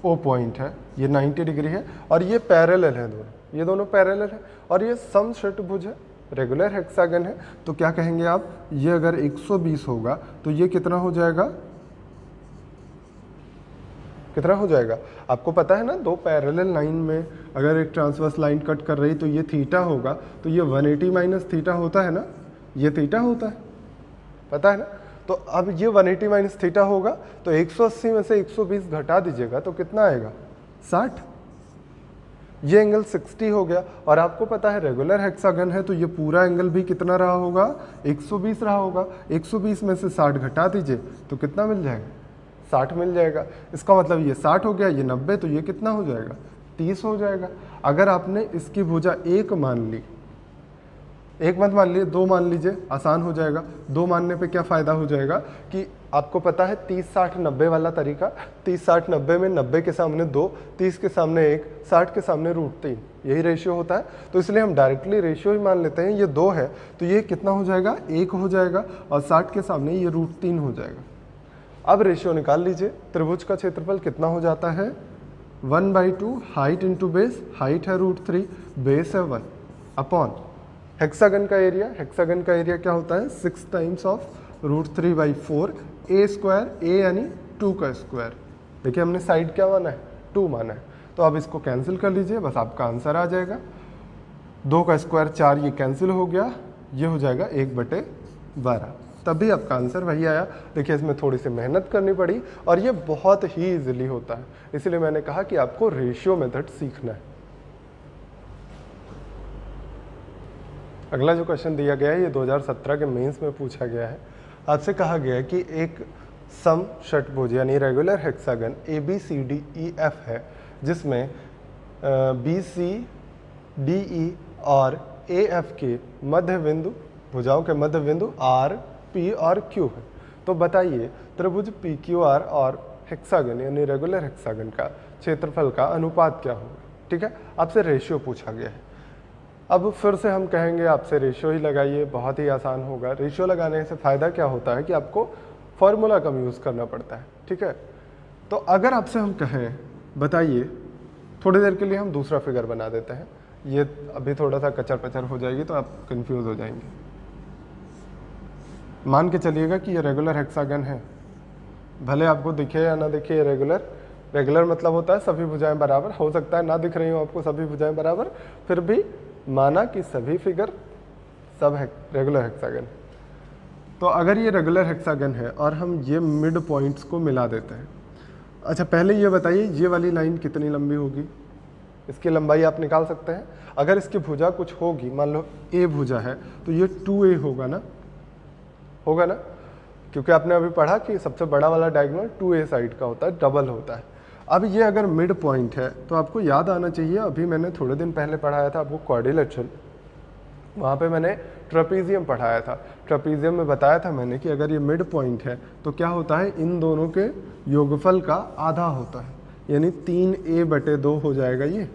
ओ पॉइंट है, ये 90 डिग्री है और ये पैरेलल है दोनों, ये दोनों पैरेलल है और ये समषटभुज है, रेगुलर हेक्सागन है। तो क्या कहेंगे आप, ये अगर 120 होगा तो ये कितना हो जाएगा, कितना हो जाएगा? आपको पता है ना, दो पैरेलल लाइन में अगर एक ट्रांसवर्स लाइन कट कर रही तो ये थीटा होगा, तो ये 180 माइनस थीटा होता है ना, ये थीटा होता है, पता है ना। तो अब ये 180 माइनस थीटा होगा तो 180 में से 120 घटा दीजिएगा तो कितना आएगा, 60। ये एंगल 60 हो गया और आपको पता है रेगुलर हेक्सागन है तो ये पूरा एंगल भी कितना रहा होगा, 120 रहा होगा। 120 में से 60 घटा दीजिए तो कितना मिल जाएगा, 60 मिल जाएगा। इसका मतलब ये 60 हो गया, ये 90, तो ये कितना हो जाएगा, 30 हो जाएगा। अगर आपने इसकी भुजा 1 मान ली, 1 मत मान लीजिए, 2 मान लीजिए, आसान हो जाएगा। 2 मानने पे क्या फ़ायदा हो जाएगा कि आपको पता है 30 60 90 वाला तरीका, 30 60 90 में 90 के सामने 2, 30 के सामने 1, 60 के सामने √3, यही रेशियो होता है। तो इसलिए हम डायरेक्टली रेशियो ही मान लेते हैं। ये 2 है तो ये कितना हो जाएगा, 1 हो जाएगा और 60 के सामने ये √3 हो जाएगा। अब रेशियो निकाल लीजिए, त्रिभुज का क्षेत्रफल कितना हो जाता है, 1/2 हाइट इंटू बेस, हाइट है √3, बेस है 1 अपॉन हेक्सागन का एरिया। हेक्सागन का एरिया क्या होता है, 6 times of √3/4 a square, a यानी 2 का स्क्वायर। देखिए हमने साइड क्या माना है, 2 माना है। तो अब इसको कैंसिल कर लीजिए, बस आपका आंसर आ जाएगा। 2 का स्क्वायर 4, ये कैंसिल हो गया, ये हो जाएगा 1/12। तभी आपका आंसर वही आया। देखिए इसमें थोड़ी सी मेहनत करनी पड़ी और ये बहुत ही इजीली होता है, इसलिए मैंने कहा कि आपको रेशियो मेथड सीखना है। अगला जो क्वेश्चन दिया गया है ये 2017 के मेंस में पूछा गया है। आपसे कहा गया है कि एक सम षटभुज यानी रेगुलर हेक्सागन ABCDEF है, जिसमें BCDE और AF के मध्य बिंदु, भुजाओं के मध्य बिंदु R, P और Q है। तो बताइए त्रिभुज PQR और हेक्सागन यानी रेगुलर हेक्सागन का क्षेत्रफल का अनुपात क्या होगा। ठीक है, आपसे रेशियो पूछा गया है। अब फिर से हम कहेंगे आपसे रेशियो ही लगाइए, बहुत ही आसान होगा। रेशियो लगाने से फ़ायदा क्या होता है कि आपको फॉर्मूला कम यूज़ करना पड़ता है। ठीक है, तो अगर आपसे हम कहें बताइए, थोड़ी देर के लिए हम दूसरा फिगर बना देते हैं, ये अभी थोड़ा सा कचर पचर हो जाएगी तो आप कंफ्यूज हो जाएंगे। मान के चलिएगा कि ये रेगुलर हेक्सागन है, भले आपको दिखे या ना दिखे ये रेगुलर मतलब होता है सभी भुजाएं बराबर। हो सकता है ना दिख रही हो आपको सभी भुजाएं बराबर, फिर भी माना कि सभी फिगर सब रेगुलर हेक्सागन। तो अगर ये रेगुलर हेक्सागन है और हम ये मिड पॉइंट्स को मिला देते हैं। अच्छा पहले ये बताइए ये वाली लाइन कितनी लंबी होगी, इसकी लंबाई आप निकाल सकते हैं। अगर इसकी भुजा कुछ होगी, मान लो ए भुजा है तो ये 2a होगा ना, होगा ना, क्योंकि आपने अभी पढ़ा कि सबसे बड़ा वाला डायगोनल 2a साइड का होता है, डबल होता है। अब ये अगर मिड पॉइंट है तो आपको याद आना चाहिए, अभी मैंने थोड़े दिन पहले पढ़ाया था आपको क्वाड्रिलेटरल, वहाँ पे मैंने ट्रेपीजियम पढ़ाया था। ट्रेपीजियम में बताया था मैंने कि अगर ये मिड पॉइंट है तो क्या होता है, इन दोनों के योगफल का आधा होता है, यानी 3a/2 हो जाएगा, ये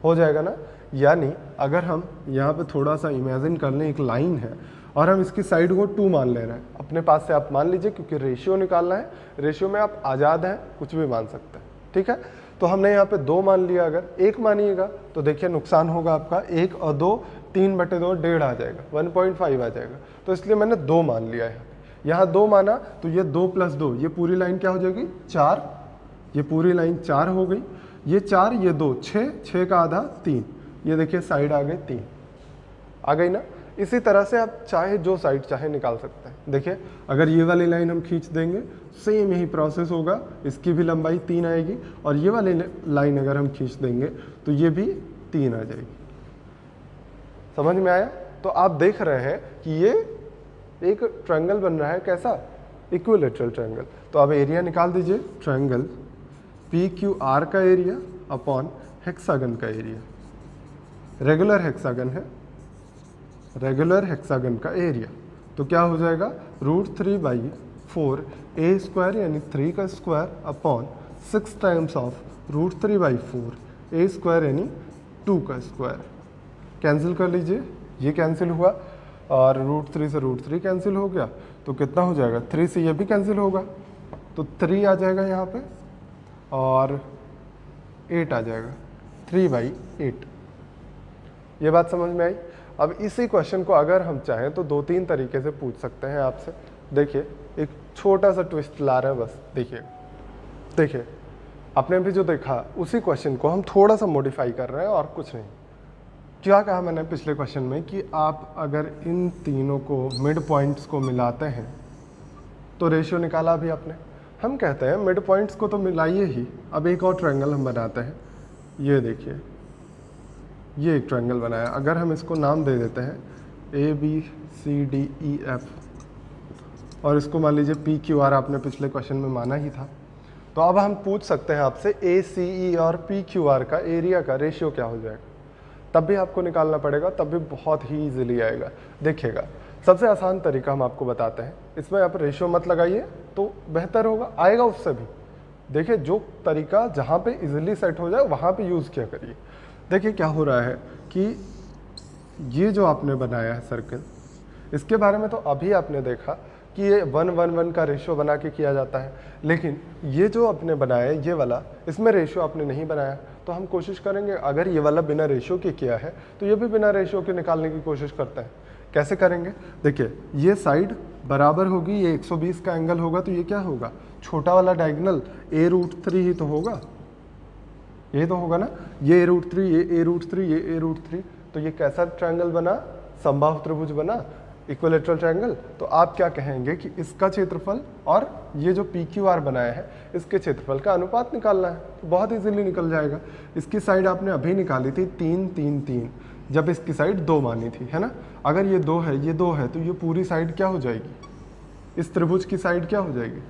हो जाएगा ना। यानी अगर हम यहाँ पे थोड़ा सा इमेजिन कर लें, एक लाइन है और हम इसकी साइड को 2 मान ले रहे हैं, अपने पास से आप मान लीजिए, क्योंकि रेशियो निकालना है, रेशियो में आप आज़ाद हैं, कुछ भी मान सकते हैं। ठीक है, तो हमने यहाँ पे 2 मान लिया, अगर 1 मानिएगा तो देखिए नुकसान होगा आपका, 1 और 2, 3/2 1.5 आ जाएगा, 1.5 आ जाएगा। तो इसलिए मैंने 2 मान लिया है। यहाँ 2 माना तो ये 2 + 2, ये पूरी लाइन क्या हो जाएगी, 4, ये पूरी लाइन 4 हो गई, ये 4, ये 2, 6, 6 का आधा 3, ये देखिए साइड आ गई 3, आ गई ना। इसी तरह से आप चाहे जो साइड चाहे निकाल सकते हैं। देखिए अगर ये वाली लाइन हम खींच देंगे, सेम यही प्रोसेस होगा, इसकी भी लंबाई 3 आएगी, और ये वाली लाइन अगर हम खींच देंगे तो ये भी 3 आ जाएगी। समझ में आया? तो आप देख रहे हैं कि ये एक ट्रायंगल बन रहा है, कैसा, इक्विलेटरल ट्रायंगल। तो अब एरिया निकाल दीजिए, ट्रायंगल PQR का एरिया अपॉन हेक्सागन का एरिया। रेगुलर हेक्सागन है, रेगुलर हेक्सागन का एरिया। तो क्या हो जाएगा, √3/4 ए स्क्वायर यानी 3 का square upon 6 times of √3/4 A square यानी 2 का स्क्वायर। कैंसिल कर लीजिए, ये कैंसिल हुआ और √3 से √3 कैंसिल हो गया, तो कितना हो जाएगा, 3 से ये भी कैंसिल होगा, तो 3 आ जाएगा यहाँ पे और 8 आ जाएगा, 3/8। ये बात समझ में आई। अब इसी क्वेश्चन को अगर हम चाहें तो 2-3 तरीके से पूछ सकते हैं आपसे। देखिए एक छोटा सा ट्विस्ट ला रहे हैं बस, देखिए आपने भी जो देखा उसी क्वेश्चन को हम थोड़ा सा मॉडिफाई कर रहे हैं और कुछ नहीं। क्या कहा मैंने पिछले क्वेश्चन में कि आप अगर इन तीनों को मिड पॉइंट्स को मिलाते हैं तो रेशियो निकाला भी आपने। हम कहते हैं मिड पॉइंट्स को तो मिलाइए ही, अब एक और ट्रायंगल हम बनाते हैं। ये देखिए, ये एक ट्रायंगल बनाया, अगर हम इसको नाम दे देते हैं ABCDEF और इसको मान लीजिए PQR, आपने पिछले क्वेश्चन में माना ही था। तो अब हम पूछ सकते हैं आपसे ACE और PQR का एरिया का रेशियो क्या हो जाएगा, तब भी आपको निकालना पड़ेगा, तब भी बहुत ही इजीली आएगा। देखिएगा सबसे आसान तरीका हम आपको बताते हैं, इसमें आप रेशियो मत लगाइए तो बेहतर होगा, आएगा उससे भी। देखिए जो तरीका जहाँ पे इजीली सेट हो जाए वहाँ पे यूज़ किया करिए। देखिए क्या हो रहा है कि ये जो आपने बनाया है सर्कल, इसके बारे में तो अभी आपने देखा कि ये 1:1 का रेशियो बना के किया जाता है, लेकिन ये जो आपने बनाया है ये वाला, इसमें रेशियो आपने नहीं बनाया। तो हम कोशिश करेंगे अगर ये वाला बिना रेशियो के किया है तो ये भी बिना रेशियो के निकालने की कोशिश करते हैं। कैसे करेंगे, देखिए ये साइड बराबर होगी, ये 120 का एंगल होगा, तो ये क्या होगा, छोटा वाला डायगोनल A√3 ही तो होगा, ये तो होगा ना, ये A√3, ये A√3, ये A√3, तो ये कैसा ट्रायंगल बना, समबाहु त्रिभुज बना, इक्विलेटरल ट्रायंगल। तो आप क्या कहेंगे कि इसका क्षेत्रफल और ये जो PQR बनाया है इसके क्षेत्रफल का अनुपात निकालना है, तो बहुत इजीली निकल जाएगा। इसकी साइड आपने अभी निकाली थी 3, 3, 3, जब इसकी साइड 2 मानी थी, है ना। अगर ये 2 है, ये 2 है, तो ये पूरी साइड क्या हो जाएगी, इस त्रिभुज की साइड क्या हो जाएगी,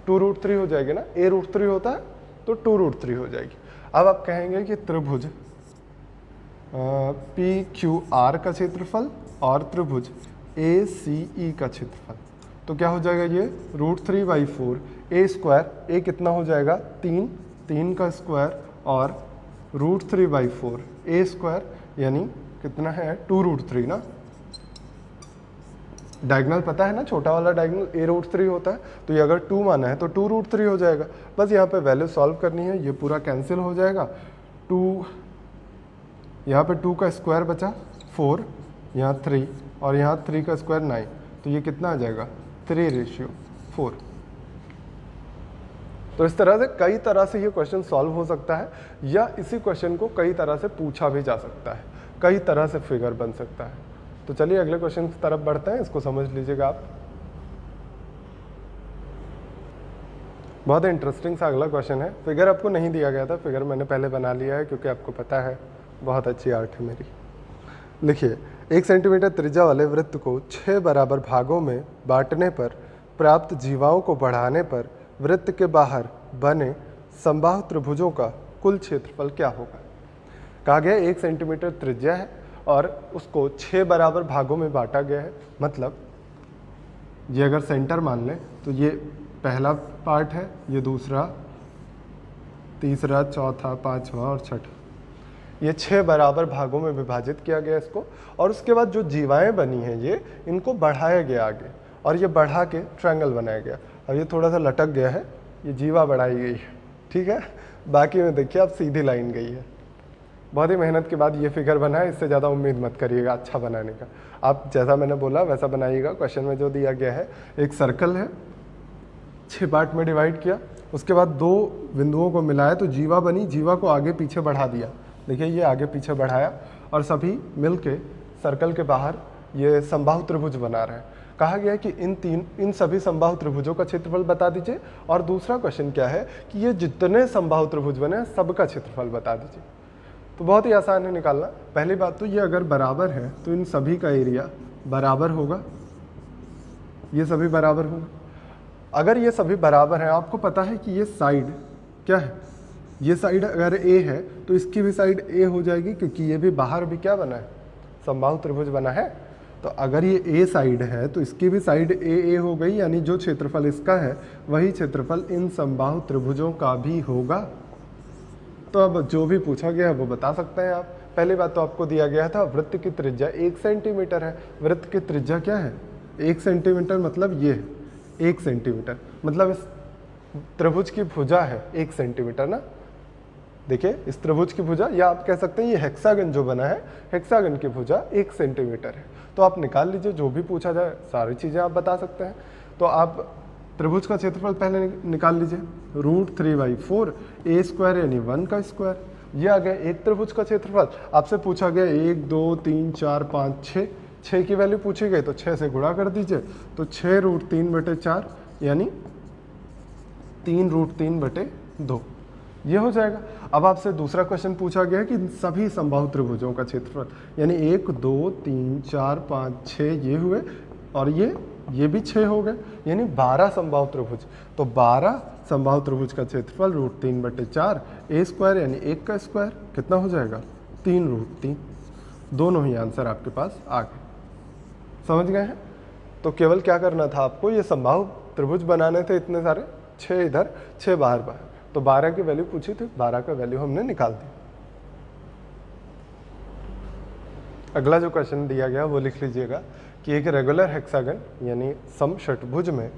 2√3 हो जाएगी ना, A√3 होता है तो 2√3 हो जाएगी। अब आप कहेंगे कि त्रिभुज PQR का क्षेत्रफल और त्रिभुज ACE का क्षेत्रफल, तो क्या हो जाएगा, ये √3/4 ए स्क्वायर, ए कितना हो जाएगा 3, 3 का स्क्वायर और √3/4 ए स्क्वायर यानी कितना है 2√3 ना। डायगोनल पता है ना, छोटा वाला डायगोनल A√3 होता है, तो ये अगर 2 माना है तो 2√3 हो जाएगा। बस यहाँ पे वैल्यू सॉल्व करनी है, ये पूरा कैंसिल हो जाएगा। 2 यहाँ पे 2 का स्क्वायर बचा 4, यहाँ 3 और यहाँ 3 का स्क्वायर 9, तो ये कितना आ जाएगा 3:4। तो इस तरह से कई तरह से ये क्वेश्चन सॉल्व हो सकता है, या इसी क्वेश्चन को कई तरह से पूछा भी जा सकता है, कई तरह से फिगर बन सकता है। तो चलिए अगले क्वेश्चन की तरफ बढ़ते हैं, इसको समझ लीजिएगा आप। बहुत इंटरेस्टिंग सा अगला क्वेश्चन है। फिगर आपको नहीं दिया गया था, फिगर मैंने पहले बना लिया है क्योंकि आपको पता है बहुत अच्छी आर्ट है मेरी। लिखिए, 1 सेंटीमीटर त्रिज्या वाले वृत्त को 6 बराबर भागों में बांटने पर प्राप्त जीवाओं को बढ़ाने पर वृत्त के बाहर बने समबाहु त्रिभुजों का कुल क्षेत्रफल क्या होगा। कहा गया 1 सेंटीमीटर त्रिज्या है और उसको 6 बराबर भागों में बांटा गया है, मतलब ये अगर सेंटर मान लें तो ये पहला पार्ट है, ये दूसरा, तीसरा, चौथा, पांचवा और छठा, ये 6 बराबर भागों में विभाजित किया गया इसको। और उसके बाद जो जीवाएं बनी हैं ये, इनको बढ़ाया गया आगे और ये बढ़ा के ट्रायंगल बनाया गया। अब ये थोड़ा सा लटक गया है, ये जीवा बढ़ाई गई है, ठीक है। बाकी में देखिए अब सीधी लाइन गई है। बहुत ही मेहनत के बाद ये फिगर बना है, इससे ज़्यादा उम्मीद मत करिएगा अच्छा बनाने का। आप जैसा मैंने बोला वैसा बनाइएगा। क्वेश्चन में जो दिया गया है, एक सर्कल है, 6 पार्ट में डिवाइड किया, उसके बाद 2 बिंदुओं को मिलाया तो जीवा बनी, जीवा को आगे पीछे बढ़ा दिया। देखिए ये आगे पीछे बढ़ाया और सभी मिलके सर्कल के बाहर ये समबाहु त्रिभुज बना रहे हैं। कहा गया है कि इन सभी समबाहु त्रिभुजों का क्षेत्रफल बता दीजिए। और दूसरा क्वेश्चन क्या है कि ये जितने समबाहु त्रिभुज बने हैं सबका क्षेत्रफल बता दीजिए। तो बहुत ही आसान है निकालना। पहली बात तो ये अगर बराबर है तो इन सभी का एरिया बराबर होगा, ये सभी बराबर होगा। अगर ये सभी बराबर हैं, आपको पता है कि ये साइड क्या है, ये साइड अगर ए है तो इसकी भी साइड ए हो जाएगी, क्योंकि ये भी बाहर भी क्या बना है, समबाहु त्रिभुज बना है। तो अगर ये ए साइड है तो इसकी भी साइड ए हो गई, यानी जो क्षेत्रफल इसका है वही क्षेत्रफल इन समबाहु त्रिभुजों का भी होगा। तो अब जो भी पूछा गया है वो बता सकते हैं आप। पहली बात तो आपको दिया गया था वृत्त की त्रिज्या 1 सेंटीमीटर है। वृत्त की त्रिज्या क्या है? 1 सेंटीमीटर, मतलब ये 1 सेंटीमीटर, मतलब इस त्रिभुज की भुजा है 1 सेंटीमीटर ना। देखिए इस त्रिभुज की भुजा, या आप कह सकते हैं ये हेक्सागन जो बना है, हेक्सागन की भुजा 1 सेंटीमीटर है। तो आप निकाल लीजिए, जो भी पूछा जाए सारी चीज़ें आप बता सकते हैं। तो आप त्रिभुज का क्षेत्रफल पहले निकाल लीजिए, √3/4 a स्क्वायर यानी 1 का स्क्वायर। ये आ गया एक त्रिभुज का क्षेत्रफल। आपसे पूछा गया 1 2 3 4 5 6, 6 की वैल्यू पूछी गई तो 6 से गुणा कर दीजिए, तो 6√3/4 यानी 3√3/2 ये हो जाएगा। अब आपसे दूसरा क्वेश्चन पूछा गया है कि सभी समबाहु त्रिभुजों का क्षेत्रफल, यानी 1 2 3 4 5 6 ये हुए, और ये भी 6 हो गए, यानी 12 समबाहु त्रिभुज। तो 12 समबाहु त्रिभुज का क्षेत्रफल √3/4 a स्क्वायर यानी 1 का स्क्वायर कितना हो जाएगा? 3√3। दोनों ही आंसर आपके पास आ गए। समझ गए हैं? तो केवल क्या करना था आपको, ये समबाहु त्रिभुज बनाने थे इतने सारे, 6 इधर 6 बाहर। तो 12 की वैल्यू पूछी थी, 12 का वैल्यू हमने निकाल दी। अगला जो क्वेश्चन दिया गया वो लिख लीजिएगा कि एक रेगुलर हेक्सागन यानी समषटभुज में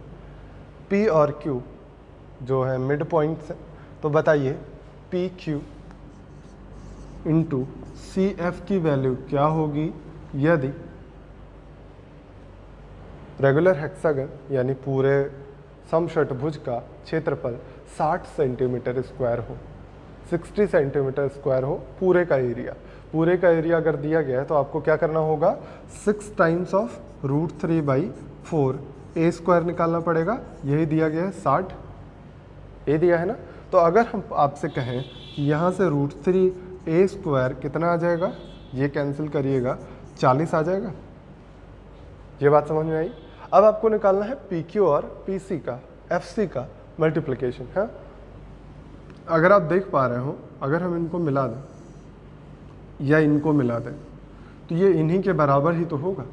P और Q जो है मिड पॉइंट्स है, तो बताइए PQ इंटू CF की वैल्यू क्या होगी यदि रेगुलर हेक्सागन यानी पूरे समषटभुज का क्षेत्रफल 60 सेंटीमीटर स्क्वायर हो, 60 सेंटीमीटर स्क्वायर हो पूरे का एरिया। पूरे का एरिया अगर दिया गया है तो आपको क्या करना होगा, 6 टाइम्स ऑफ √3/4 a स्क्वायर निकालना पड़ेगा। यही दिया गया है 60, ए दिया है ना। तो अगर हम आपसे कहें कि यहाँ से √3a स्क्वायर कितना आ जाएगा, ये कैंसिल करिएगा, 40 आ जाएगा। ये बात समझ में आई? अब आपको निकालना है PQ और PC का, FC का मल्टीप्लिकेशन है। अगर आप देख पा रहे हो, अगर हम इनको मिला दें या इनको मिला दें तो ये इन्हीं के बराबर ही तो होगा।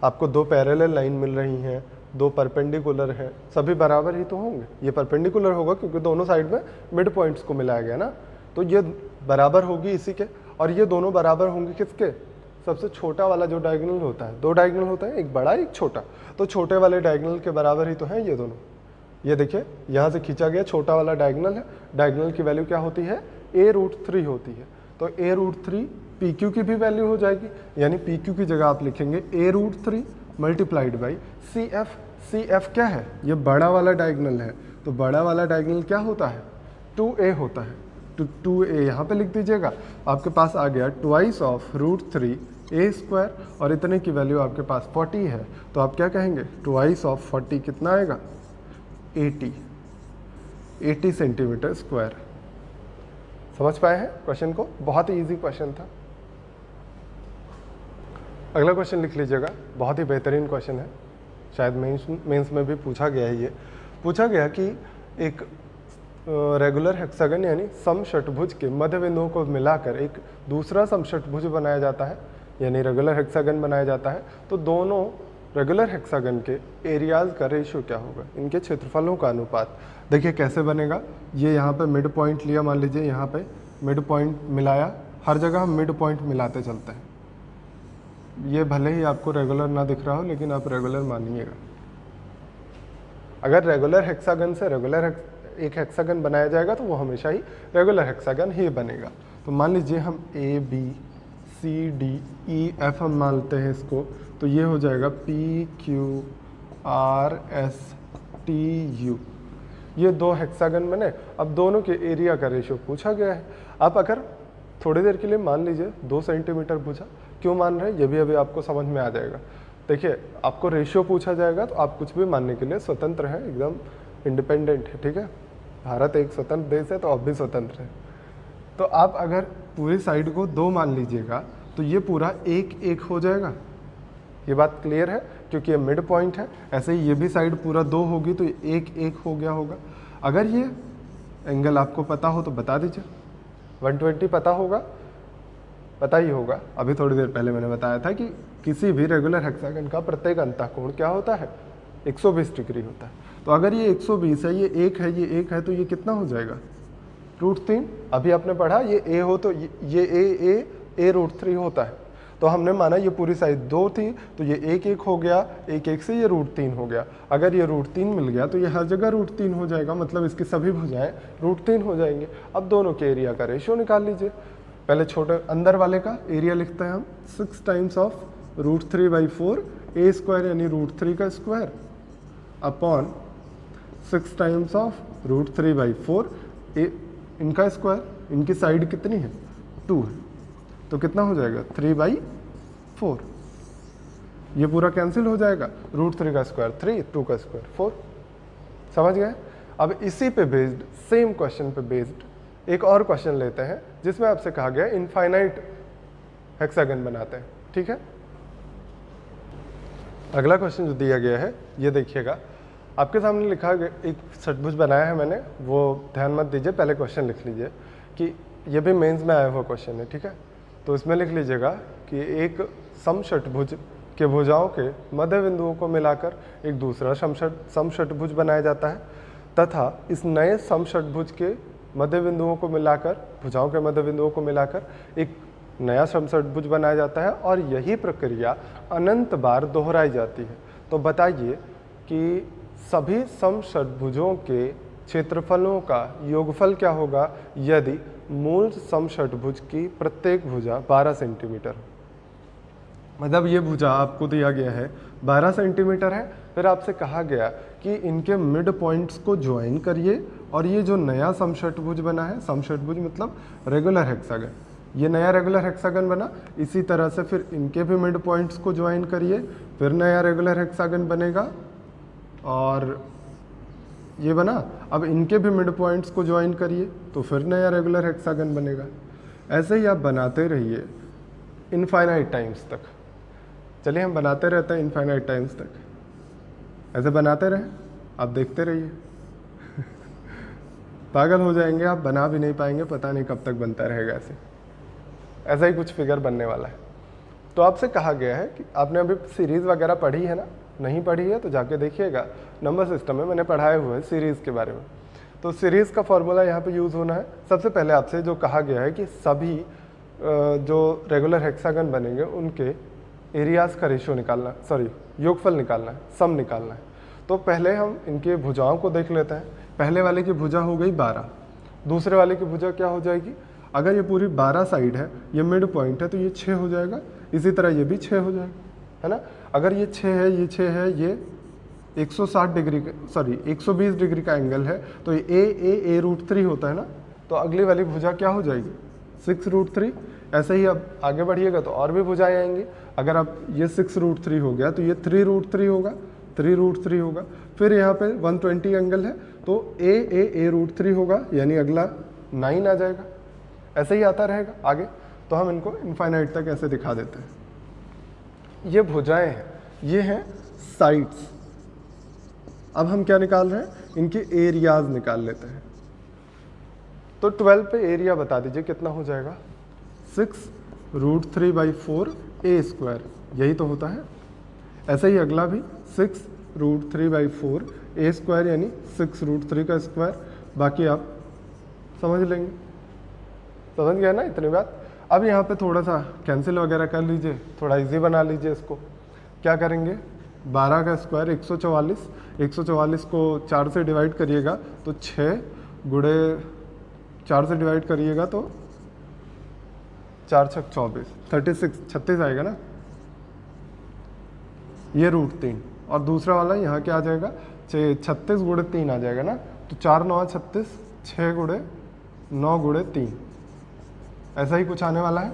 आपको 2 पैरेलल लाइन मिल रही हैं, 2 परपेंडिकुलर हैं, सभी बराबर ही तो होंगे। ये परपेंडिकुलर होगा क्योंकि दोनों साइड में मिड पॉइंट्स को मिलाया गया ना, तो ये बराबर होगी इसी के, और ये दोनों बराबर होंगे किसके? सबसे छोटा वाला जो डायगोनल होता है, 2 डायगोनल होता है, एक बड़ा एक छोटा, तो छोटे वाले डायगोनल के बराबर ही तो हैं ये दोनों। ये देखिए यहाँ से खींचा गया छोटा वाला डायगोनल है, डायगोनल की वैल्यू क्या होती है? a√3 होती है। तो a√3 PQ की भी वैल्यू हो जाएगी, यानी PQ की जगह आप लिखेंगे a√3 multiplied by CF। CF क्या है? ये बड़ा वाला डायगोनल है, तो बड़ा वाला डायगोनल क्या होता है? 2a होता है। तो 2a यहाँ पे लिख दीजिएगा। आपके पास आ गया ट्वाइस ऑफ √3a स्क्वायर, और इतने की वैल्यू आपके पास 40 है, तो आप क्या कहेंगे? ट्वाइस ऑफ 40 कितना आएगा? 80 सेंटीमीटर स्क्वायर। समझ पाए हैं क्वेश्चन को? बहुत ही इजी क्वेश्चन था। अगला क्वेश्चन लिख लीजिएगा, बहुत ही बेहतरीन क्वेश्चन है, शायद मेंस में भी पूछा गया है। ये पूछा गया कि एक रेगुलर हेक्सागन यानी समषटभुज के मध्य बिंदुओं को मिलाकर एक दूसरा समषटभुज बनाया जाता है, यानी रेगुलर हेक्सागन बनाया जाता है। तो दोनों रेगुलर हेक्सागन के एरियाज का रेशियो क्या होगा, इनके क्षेत्रफलों का अनुपात। देखिए कैसे बनेगा। ये यहाँ पे मिड पॉइंट लिया, मान लीजिए यहाँ पे मिड पॉइंट मिलाया, हर जगह हम मिड पॉइंट मिलाते चलते हैं। ये भले ही आपको रेगुलर ना दिख रहा हो, लेकिन आप रेगुलर मानिएगा। अगर रेगुलर हेक्सागन से रेगुलर एक हेक्सागन बनाया जाएगा तो वो हमेशा ही रेगुलर हेक्सागन ही बनेगा। तो मान लीजिए हम ABCDEF हम मानते हैं इसको, तो ये हो जाएगा PQRSTU। ये 2 हेक्सागन बने। अब दोनों के एरिया का रेशियो पूछा गया है। आप अगर थोड़ी देर के लिए मान लीजिए 2 सेंटीमीटर पूछा, क्यों मान रहे हैं ये भी अभी आपको समझ में आ जाएगा। देखिए आपको रेशियो पूछा जाएगा तो आप कुछ भी मानने के लिए स्वतंत्र हैं, एकदम इंडिपेंडेंट है, ठीक है। भारत एक स्वतंत्र देश है तो आप भी स्वतंत्र है। तो आप अगर पूरी साइड को 2 मान लीजिएगा तो ये पूरा 1 हो जाएगा। ये बात क्लियर है, क्योंकि ये मिड पॉइंट है। ऐसे ही ये भी साइड पूरा 2 होगी तो 1 हो गया होगा। अगर ये एंगल आपको पता हो तो बता दीजिए। 120 पता होगा, पता ही होगा, अभी थोड़ी देर पहले मैंने बताया था कि किसी भी रेगुलर हेक्सागन का प्रत्येक अंतःकोण क्या होता है, 120 डिग्री होता है। तो अगर ये 120 है, ये 1 है, ये 1 है, तो ये कितना हो जाएगा, √3। अभी आपने पढ़ा ये a हो तो ये a √3 होता है। तो हमने माना ये पूरी साइड 2 थी, तो ये 1 1 हो गया, 1 1 से ये √3 हो गया। अगर ये √3 मिल गया तो ये हर जगह √3 हो जाएगा, मतलब इसकी सभी भुजाएं √3 हो जाएंगे। अब दोनों के एरिया का रेशियो निकाल लीजिए। पहले छोटे अंदर वाले का एरिया लिखते हैं हम, 6 टाइम्स ऑफ √3/4 a² यानी √3 का स्क्वायर अपॉन 6 टाइम्स ऑफ √3/4 इनका स्क्वायर। इनकी साइड कितनी है, 2 है, तो कितना हो जाएगा 3/4। ये पूरा कैंसिल हो जाएगा, √3 का स्क्वायर 3, 2 का स्क्वायर 4। समझ गए। अब इसी पे बेस्ड, सेम क्वेश्चन पे बेस्ड एक और क्वेश्चन लेते हैं जिसमें आपसे कहा गया इनफाइनाइट हेक्सागन बनाते हैं। ठीक है, अगला क्वेश्चन जो दिया गया है ये देखिएगा, आपके सामने लिखा गया एक षटभुज बनाया है मैंने, वो ध्यान मत दीजिए, पहले क्वेश्चन लिख लीजिए कि ये भी मेंस में आया हुआ क्वेश्चन है। ठीक है, तो इसमें लिख लीजिएगा कि एक समषटभुज के भुजाओं के मध्य बिंदुओं को मिलाकर एक दूसरा समषटभुज बनाया जाता है तथा इस नए समषटभुज के मध्य बिंदुओं को मिलाकर, भुजाओं के मध्य बिंदुओं को मिलाकर एक नया समषटभुज बनाया जाता है और यही प्रक्रिया अनंत बार दोहराई जाती है। तो बताइए कि सभी समषटभुजों के क्षेत्रफलों का योगफल क्या होगा यदि मूल समषटभुज की प्रत्येक भुजा 12 सेंटीमीटर हो। मतलब ये भुजा आपको दिया गया है 12 सेंटीमीटर है, फिर आपसे कहा गया कि इनके मिड पॉइंट्स को ज्वाइन करिए और ये जो नया समषटभुज बना है, समषटभुज मतलब रेगुलर हेक्सागन, ये नया रेगुलर हेक्सागन बना, इसी तरह से फिर इनके भी मिड पॉइंट्स को ज्वाइन करिए, फिर नया रेगुलर हेक्सागन बनेगा और ये बना। अब इनके भी मिड पॉइंट्स को ज्वाइन करिए तो फिर नया रेगुलर हेक्सागन बनेगा। ऐसे ही आप बनाते रहिए इनफाइनाइट टाइम्स तक। चलिए हम बनाते रहते हैं इनफाइनाइट टाइम्स तक, ऐसे बनाते रहें, आप देखते रहिए पागल हो जाएंगे आप, बना भी नहीं पाएंगे, पता नहीं कब तक बनता रहेगा। ऐसा ही कुछ फिगर बनने वाला है। तो आपसे कहा गया है कि आपने अभी सीरीज़ वगैरह पढ़ी है ना, नहीं पढ़ी है तो जाके देखिएगा, नंबर सिस्टम में मैंने पढ़ाए हुए हैं सीरीज़ के बारे में। तो सीरीज़ का फॉर्मूला यहाँ पे यूज़ होना है। सबसे पहले आपसे जो कहा गया है कि सभी जो रेगुलर हेक्सागन बनेंगे उनके एरियाज़ का रेशियो निकालना, सॉरी योगफल निकालना है, सम निकालना है। तो पहले हम इनके भुजाओं को देख लेते हैं। पहले वाले की भुजा हो गई 12, दूसरे वाले की भुजा क्या हो जाएगी, अगर ये पूरी 12 साइड है, ये मिड पॉइंट है तो ये 6 हो जाएगा, इसी तरह ये भी 6 हो जाएगा, है ना। अगर ये 6 है, ये 6 है, ये 160 डिग्री का, सॉरी 120 डिग्री का एंगल है, तो ये a√3 होता है ना, तो अगली वाली भुजा क्या हो जाएगी 6√3। ऐसे ही अब आगे बढ़िएगा तो और भी भुजाएं आएंगी। अगर अब ये 6√3 हो गया तो ये 3√3 होगा, 3√3 होगा। फिर यहाँ पे 120 एंगल है तो a√3 होगा, यानी अगला 9 आ जाएगा। ऐसे ही आता रहेगा आगे। तो हम इनको इनफाइनाइट तक ऐसे दिखा देते हैं। ये भुजाएं हैं, ये हैं साइड्स। अब हम क्या निकाल रहे हैं, इनके एरियाज निकाल लेते हैं। तो 12 पे एरिया बता दीजिए कितना हो जाएगा, 6√3/4 a², यही तो होता है। ऐसे ही अगला भी 6√3/4 a² यानी 6√3 का स्क्वायर। बाकी आप समझ लेंगे, समझ गया ना इतनी बात। अब यहाँ पे थोड़ा सा कैंसिल वगैरह कर लीजिए, थोड़ा इजी बना लीजिए इसको। क्या करेंगे, 12 का स्क्वायर 144, 144 को 4 से डिवाइड करिएगा तो 6 गुणे 4 से डिवाइड करिएगा तो 4 छक 24, 36 आएगा ना, ये √3। और दूसरा वाला यहाँ क्या आ जाएगा, 36 गुणे 3 आ जाएगा ना, तो 4 9 36, 6 गुणे 9 गुणे 3, ऐसा ही कुछ आने वाला है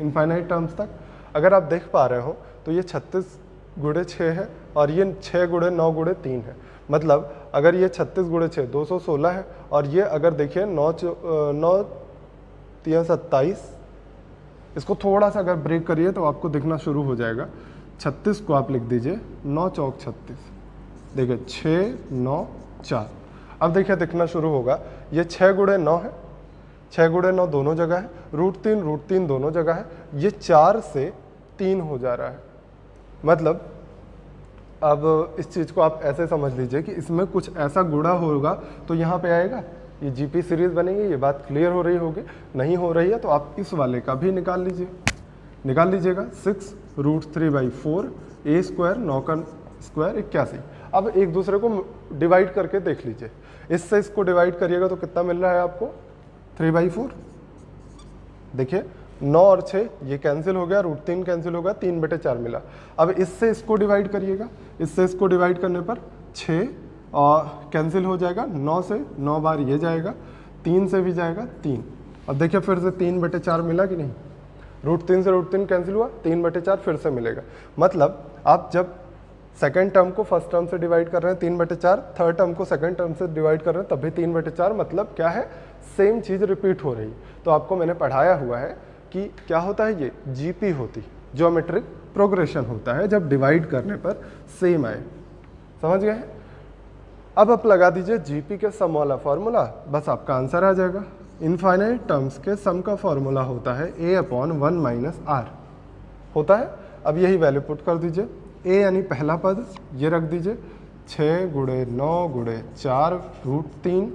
इनफाइनाइट टर्म्स तक। अगर आप देख पा रहे हो तो ये 36 गुणे 6 है और ये 6 गुणे 9 गुणे 3 है। मतलब अगर ये 36 गुणे 6 216 है, और ये अगर देखिए 9 3 27, इसको थोड़ा सा अगर ब्रेक करिए तो आपको दिखना शुरू हो जाएगा। 36 को आप लिख दीजिए 9 चौक 36, देखिए 6 9 4। अब देखिए दिखना शुरू होगा, ये 6 गुणे 9 है, 6 गुणे 9 दोनों जगह है, √3 दोनों जगह है, ये 4 से 3 हो जा रहा है। मतलब अब इस चीज़ को आप ऐसे समझ लीजिए कि इसमें कुछ ऐसा गुणा होगा तो यहाँ पे आएगा, ये जीपी सीरीज बनेगी। ये बात क्लियर हो रही होगी, नहीं हो रही है तो आप इस वाले का भी निकाल लीजिएगा। 6 √3/4 a² 9 का स्क्वायर 81। अब एक दूसरे को डिवाइड करके देख लीजिए, इससे इसको डिवाइड करिएगा तो कितना मिल रहा है आपको 3/4। देखिए 9 और 6 ये कैंसिल हो गया, √3 कैंसिल हो गया, 3/4 मिला। अब इससे इसको डिवाइड करिएगा, इससे इसको डिवाइड करने पर 6 और कैंसिल हो जाएगा, 9 से 9 बार ये जाएगा, 3 से भी जाएगा 3। अब देखिए फिर से 3/4 मिला कि नहीं, √3 से √3 कैंसिल हुआ, 3/4 फिर से मिलेगा। मतलब आप जब सेकेंड टर्म को फर्स्ट टर्म से डिवाइड कर रहे हैं 3/4, थर्ड टर्म को सेकेंड टर्म से डिवाइड कर रहे हैं तब भी 3/4, मतलब क्या है, सेम चीज़ रिपीट हो रही। तो आपको मैंने पढ़ाया हुआ है कि क्या होता है, ये जीपी होती, ज्योमेट्रिक प्रोग्रेशन होता है जब डिवाइड करने पर सेम आए। समझ गए? अब आप लगा दीजिए जीपी के सम वाला फॉर्मूला, बस आपका आंसर आ जाएगा। इनफाइनाइट टर्म्स के सम का फॉर्मूला होता है a/1 - r होता है। अब यही वैल्यू पुट कर दीजिए, a यानी पहला पद ये रख दीजिए, 6 गुणे 9 गुणे 4 √3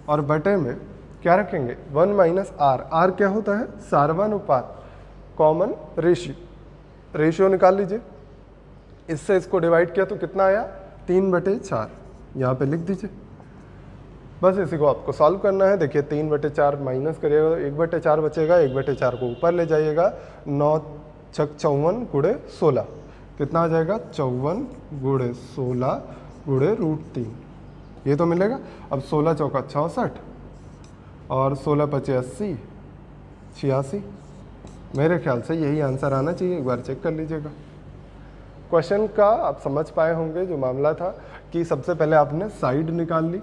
और बटे में क्या रखेंगे 1 - r। r क्या होता है, सार्वनुपात, कॉमन रेशियो निकाल लीजिए। इससे इसको डिवाइड किया तो कितना आया 3/4, यहाँ पे लिख दीजिए। बस इसी को आपको सॉल्व करना है। देखिए 3/4 माइनस करिएगा तो 1/4 बचेगा, 1/4 को ऊपर ले जाइएगा, 9 छक 54 गुणे 16 कितना आ जाएगा 54 गुणे 16 गुणे √3, ये तो मिलेगा। अब 16 चौका 66 और 16 पचे 80 86, मेरे ख्याल से यही आंसर आना चाहिए, एक बार चेक कर लीजिएगा। क्वेश्चन का आप समझ पाए होंगे जो मामला था कि सबसे पहले आपने साइड निकाल ली,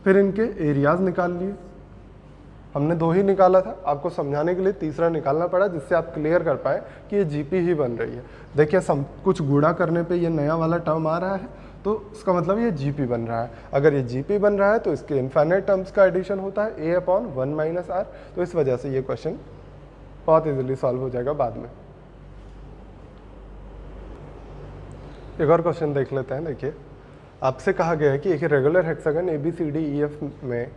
फिर इनके एरियाज निकाल लिए। हमने 2 ही निकाला था, आपको समझाने के लिए तीसरा निकालना पड़ा जिससे आप क्लियर कर पाए कि ये जीपी ही बन रही है। देखिए कुछ गुणा करने पे ये नया वाला टर्म आ रहा है तो इसका मतलब ये जीपी बन रहा है। अगर ये जीपी बन रहा है तो इसके इनफाइनाइट टर्म्स का एडिशन होता है a/1 - r। तो इस वजह से ये क्वेश्चन बहुत इजीली सॉल्व हो जाएगा बाद में। एक और क्वेश्चन देख लेते हैं। देखिए आपसे कहा गया है कि एक रेगुलर हेक्सागन ABCDEF में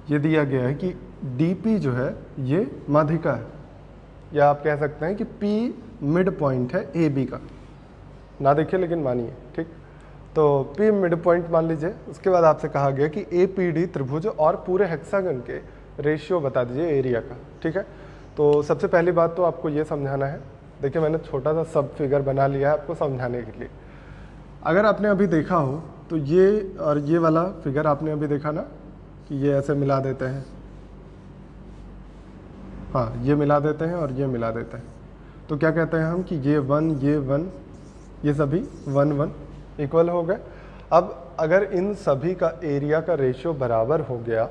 ये दिया गया है कि DP जो है ये माध्यिका है, या आप कह सकते हैं कि P मिड पॉइंट है AB का। ना देखिए लेकिन मानिए, ठीक। तो P मिड पॉइंट मान लीजिए। उसके बाद आपसे कहा गया कि APD त्रिभुज और पूरे हेक्सागन के रेशियो बता दीजिए एरिया का, ठीक है। तो सबसे पहली बात तो आपको ये समझाना है। देखिए मैंने छोटा सा सब फिगर बना लिया है आपको समझाने के लिए। अगर आपने अभी देखा हो तो ये और ये वाला फिगर आपने अभी देखा ना कि ये ऐसे मिला देते हैं, हाँ ये मिला देते हैं और ये मिला देते हैं, तो क्या कहते हैं हम कि ये 1 ये सभी 1 1 इक्वल हो गए। अब अगर इन सभी का एरिया का रेशियो बराबर हो गया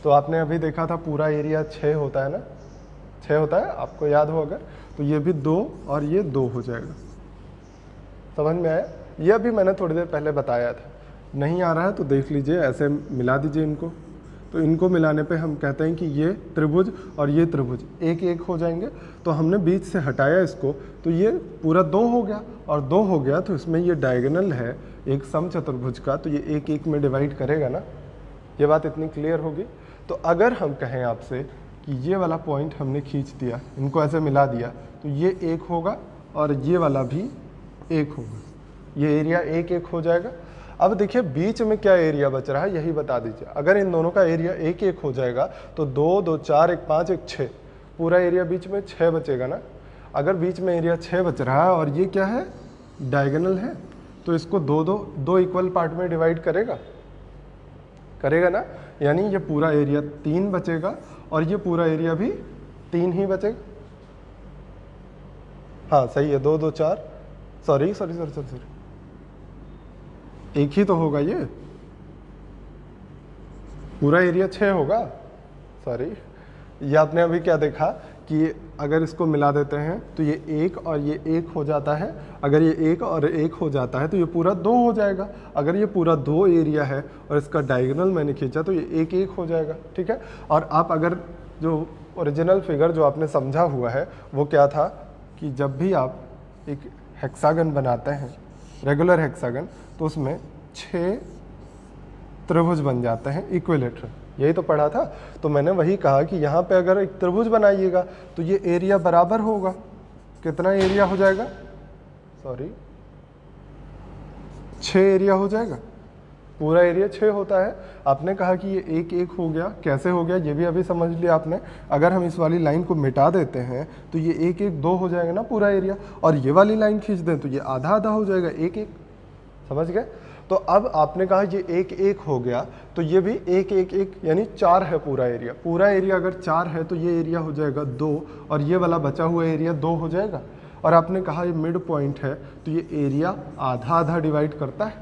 तो आपने अभी देखा था पूरा एरिया 6 होता है ना, 6 होता है, आपको याद हो अगर, तो ये भी 2 और ये 2 हो जाएगा। समझ में आया? ये अभी मैंने थोड़ी देर पहले बताया था। नहीं आ रहा है तो देख लीजिए, ऐसे मिला दीजिए इनको। तो इनको मिलाने पे हम कहते हैं कि ये त्रिभुज और ये त्रिभुज एक एक हो जाएंगे। तो हमने बीच से हटाया इसको तो ये पूरा 2 हो गया, और 2 हो गया तो इसमें ये डायगोनल है एक समचतुर्भुज का, तो ये एक एक में डिवाइड करेगा ना। ये बात इतनी क्लियर होगी। तो अगर हम कहें आपसे कि ये वाला पॉइंट हमने खींच दिया, इनको ऐसे मिला दिया, तो ये 1 होगा और ये वाला भी 1 होगा, ये एरिया 1 1 हो जाएगा। अब देखिए बीच में क्या एरिया बच रहा है यही बता दीजिए। अगर इन दोनों का एरिया 1 1 हो जाएगा तो 2 2 4 1 5 1 6, पूरा एरिया बीच में 6 बचेगा ना। अगर बीच में एरिया 6 बच रहा है और ये क्या है डायगोनल है, तो इसको 2 इक्वल पार्ट में डिवाइड करेगा ना, यानी ये पूरा एरिया 3 बचेगा और ये पूरा एरिया भी 3 ही बचेगा। हाँ सही है, 2 2 4 सॉरी 1 ही तो होगा, ये पूरा एरिया 6 होगा। सॉरी, ये आपने अभी क्या देखा कि अगर इसको मिला देते हैं तो ये 1 और ये 1 हो जाता है, अगर ये 1 और 1 हो जाता है तो ये पूरा 2 हो जाएगा। अगर ये पूरा 2 एरिया है और इसका डायगोनल मैंने खींचा तो ये 1 1 हो जाएगा, ठीक है। और आप अगर जो ओरिजिनल फिगर जो आपने समझा हुआ है वो क्या था कि जब भी आप एक हेक्सागन बनाते हैं, रेगुलर हेक्सागन, तो उसमें 6 त्रिभुज बन जाते हैं इक्विलेटरल, यही तो पढ़ा था। तो मैंने वही कहा कि यहाँ पे अगर एक त्रिभुज बनाइएगा तो ये एरिया बराबर होगा, कितना एरिया हो जाएगा, सॉरी 6 एरिया हो जाएगा, पूरा एरिया 6 होता है। आपने कहा कि ये 1 1 हो गया, कैसे हो गया ये भी अभी समझ लिया आपने। अगर हम इस वाली लाइन को मिटा देते हैं तो ये 1 1 2 हो जाएगा ना पूरा एरिया, और ये वाली लाइन खींच दें तो ये आधा आधा हो जाएगा, 1 1, समझ गए। तो अब आपने कहा ये 1 1 हो गया तो ये भी 1 1 1 यानी 4 है पूरा एरिया। पूरा एरिया अगर 4 है तो ये एरिया हो जाएगा 2, और ये वाला बचा हुआ एरिया 2 हो जाएगा। और आपने कहा ये मिड पॉइंट है तो ये एरिया आधा आधा डिवाइड करता है,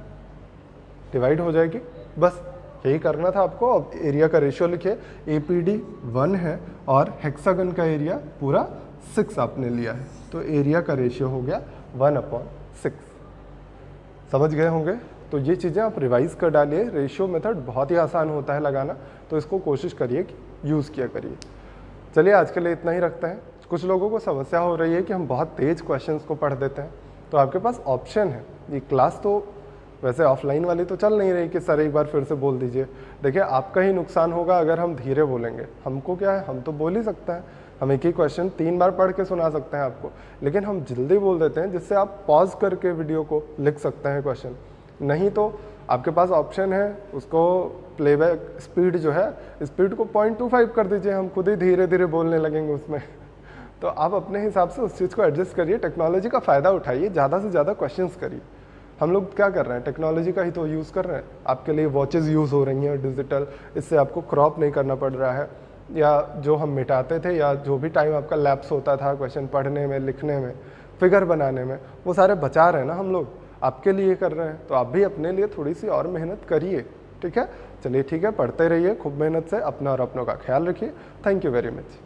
डिवाइड हो जाएगी, बस यही करना था आपको। अब एरिया का रेशियो लिखिए, APD 1 है और हेक्सागन का एरिया पूरा 6 आपने लिया है, तो एरिया का रेशियो हो गया 1/6। समझ गए होंगे। तो ये चीज़ें आप रिवाइज कर डालिए, रेशियो मेथड बहुत ही आसान होता है लगाना, तो इसको कोशिश करिए कि यूज़ किया करिए। चलिए आज के लिए इतना ही रखते हैं। कुछ लोगों को समस्या हो रही है कि हम बहुत तेज़ क्वेश्चंस को पढ़ देते हैं, तो आपके पास ऑप्शन है। ये क्लास तो वैसे ऑफलाइन वाली तो चल नहीं रही कि सर एक बार फिर से बोल दीजिए। देखिए आपका ही नुकसान होगा अगर हम धीरे बोलेंगे, हमको क्या है, हम तो बोल ही सकते हैं, हम एक ही क्वेश्चन 3 बार पढ़ के सुना सकते हैं आपको, लेकिन हम जल्दी बोल देते हैं जिससे आप पॉज करके वीडियो को लिख सकते हैं क्वेश्चन। नहीं तो आपके पास ऑप्शन है, उसको प्लेबैक स्पीड जो है, स्पीड को 0.25 कर दीजिए, हम खुद ही धीरे धीरे बोलने लगेंगे उसमें। तो आप अपने हिसाब से उस चीज़ को एडजस्ट करिए, टेक्नोलॉजी का फ़ायदा उठाइए, ज़्यादा से ज़्यादा क्वेश्चंस करिए। हम लोग क्या कर रहे हैं, टेक्नोलॉजी का ही तो यूज़ कर रहे हैं। आपके लिए वॉचेस यूज़ हो रही हैं डिजिटल, इससे आपको क्रॉप नहीं करना पड़ रहा है, या जो हम मिटाते थे या जो भी टाइम आपका लैप्स होता था क्वेश्चन पढ़ने में, लिखने में, फिगर बनाने में, वो सारे बचा रहे हैं ना हम लोग, आपके लिए कर रहे हैं। तो आप भी अपने लिए थोड़ी सी और मेहनत करिए, ठीक है। चलिए ठीक है, पढ़ते रहिए खूब मेहनत से, अपना और अपनों का ख्याल रखिए। Thank you very much.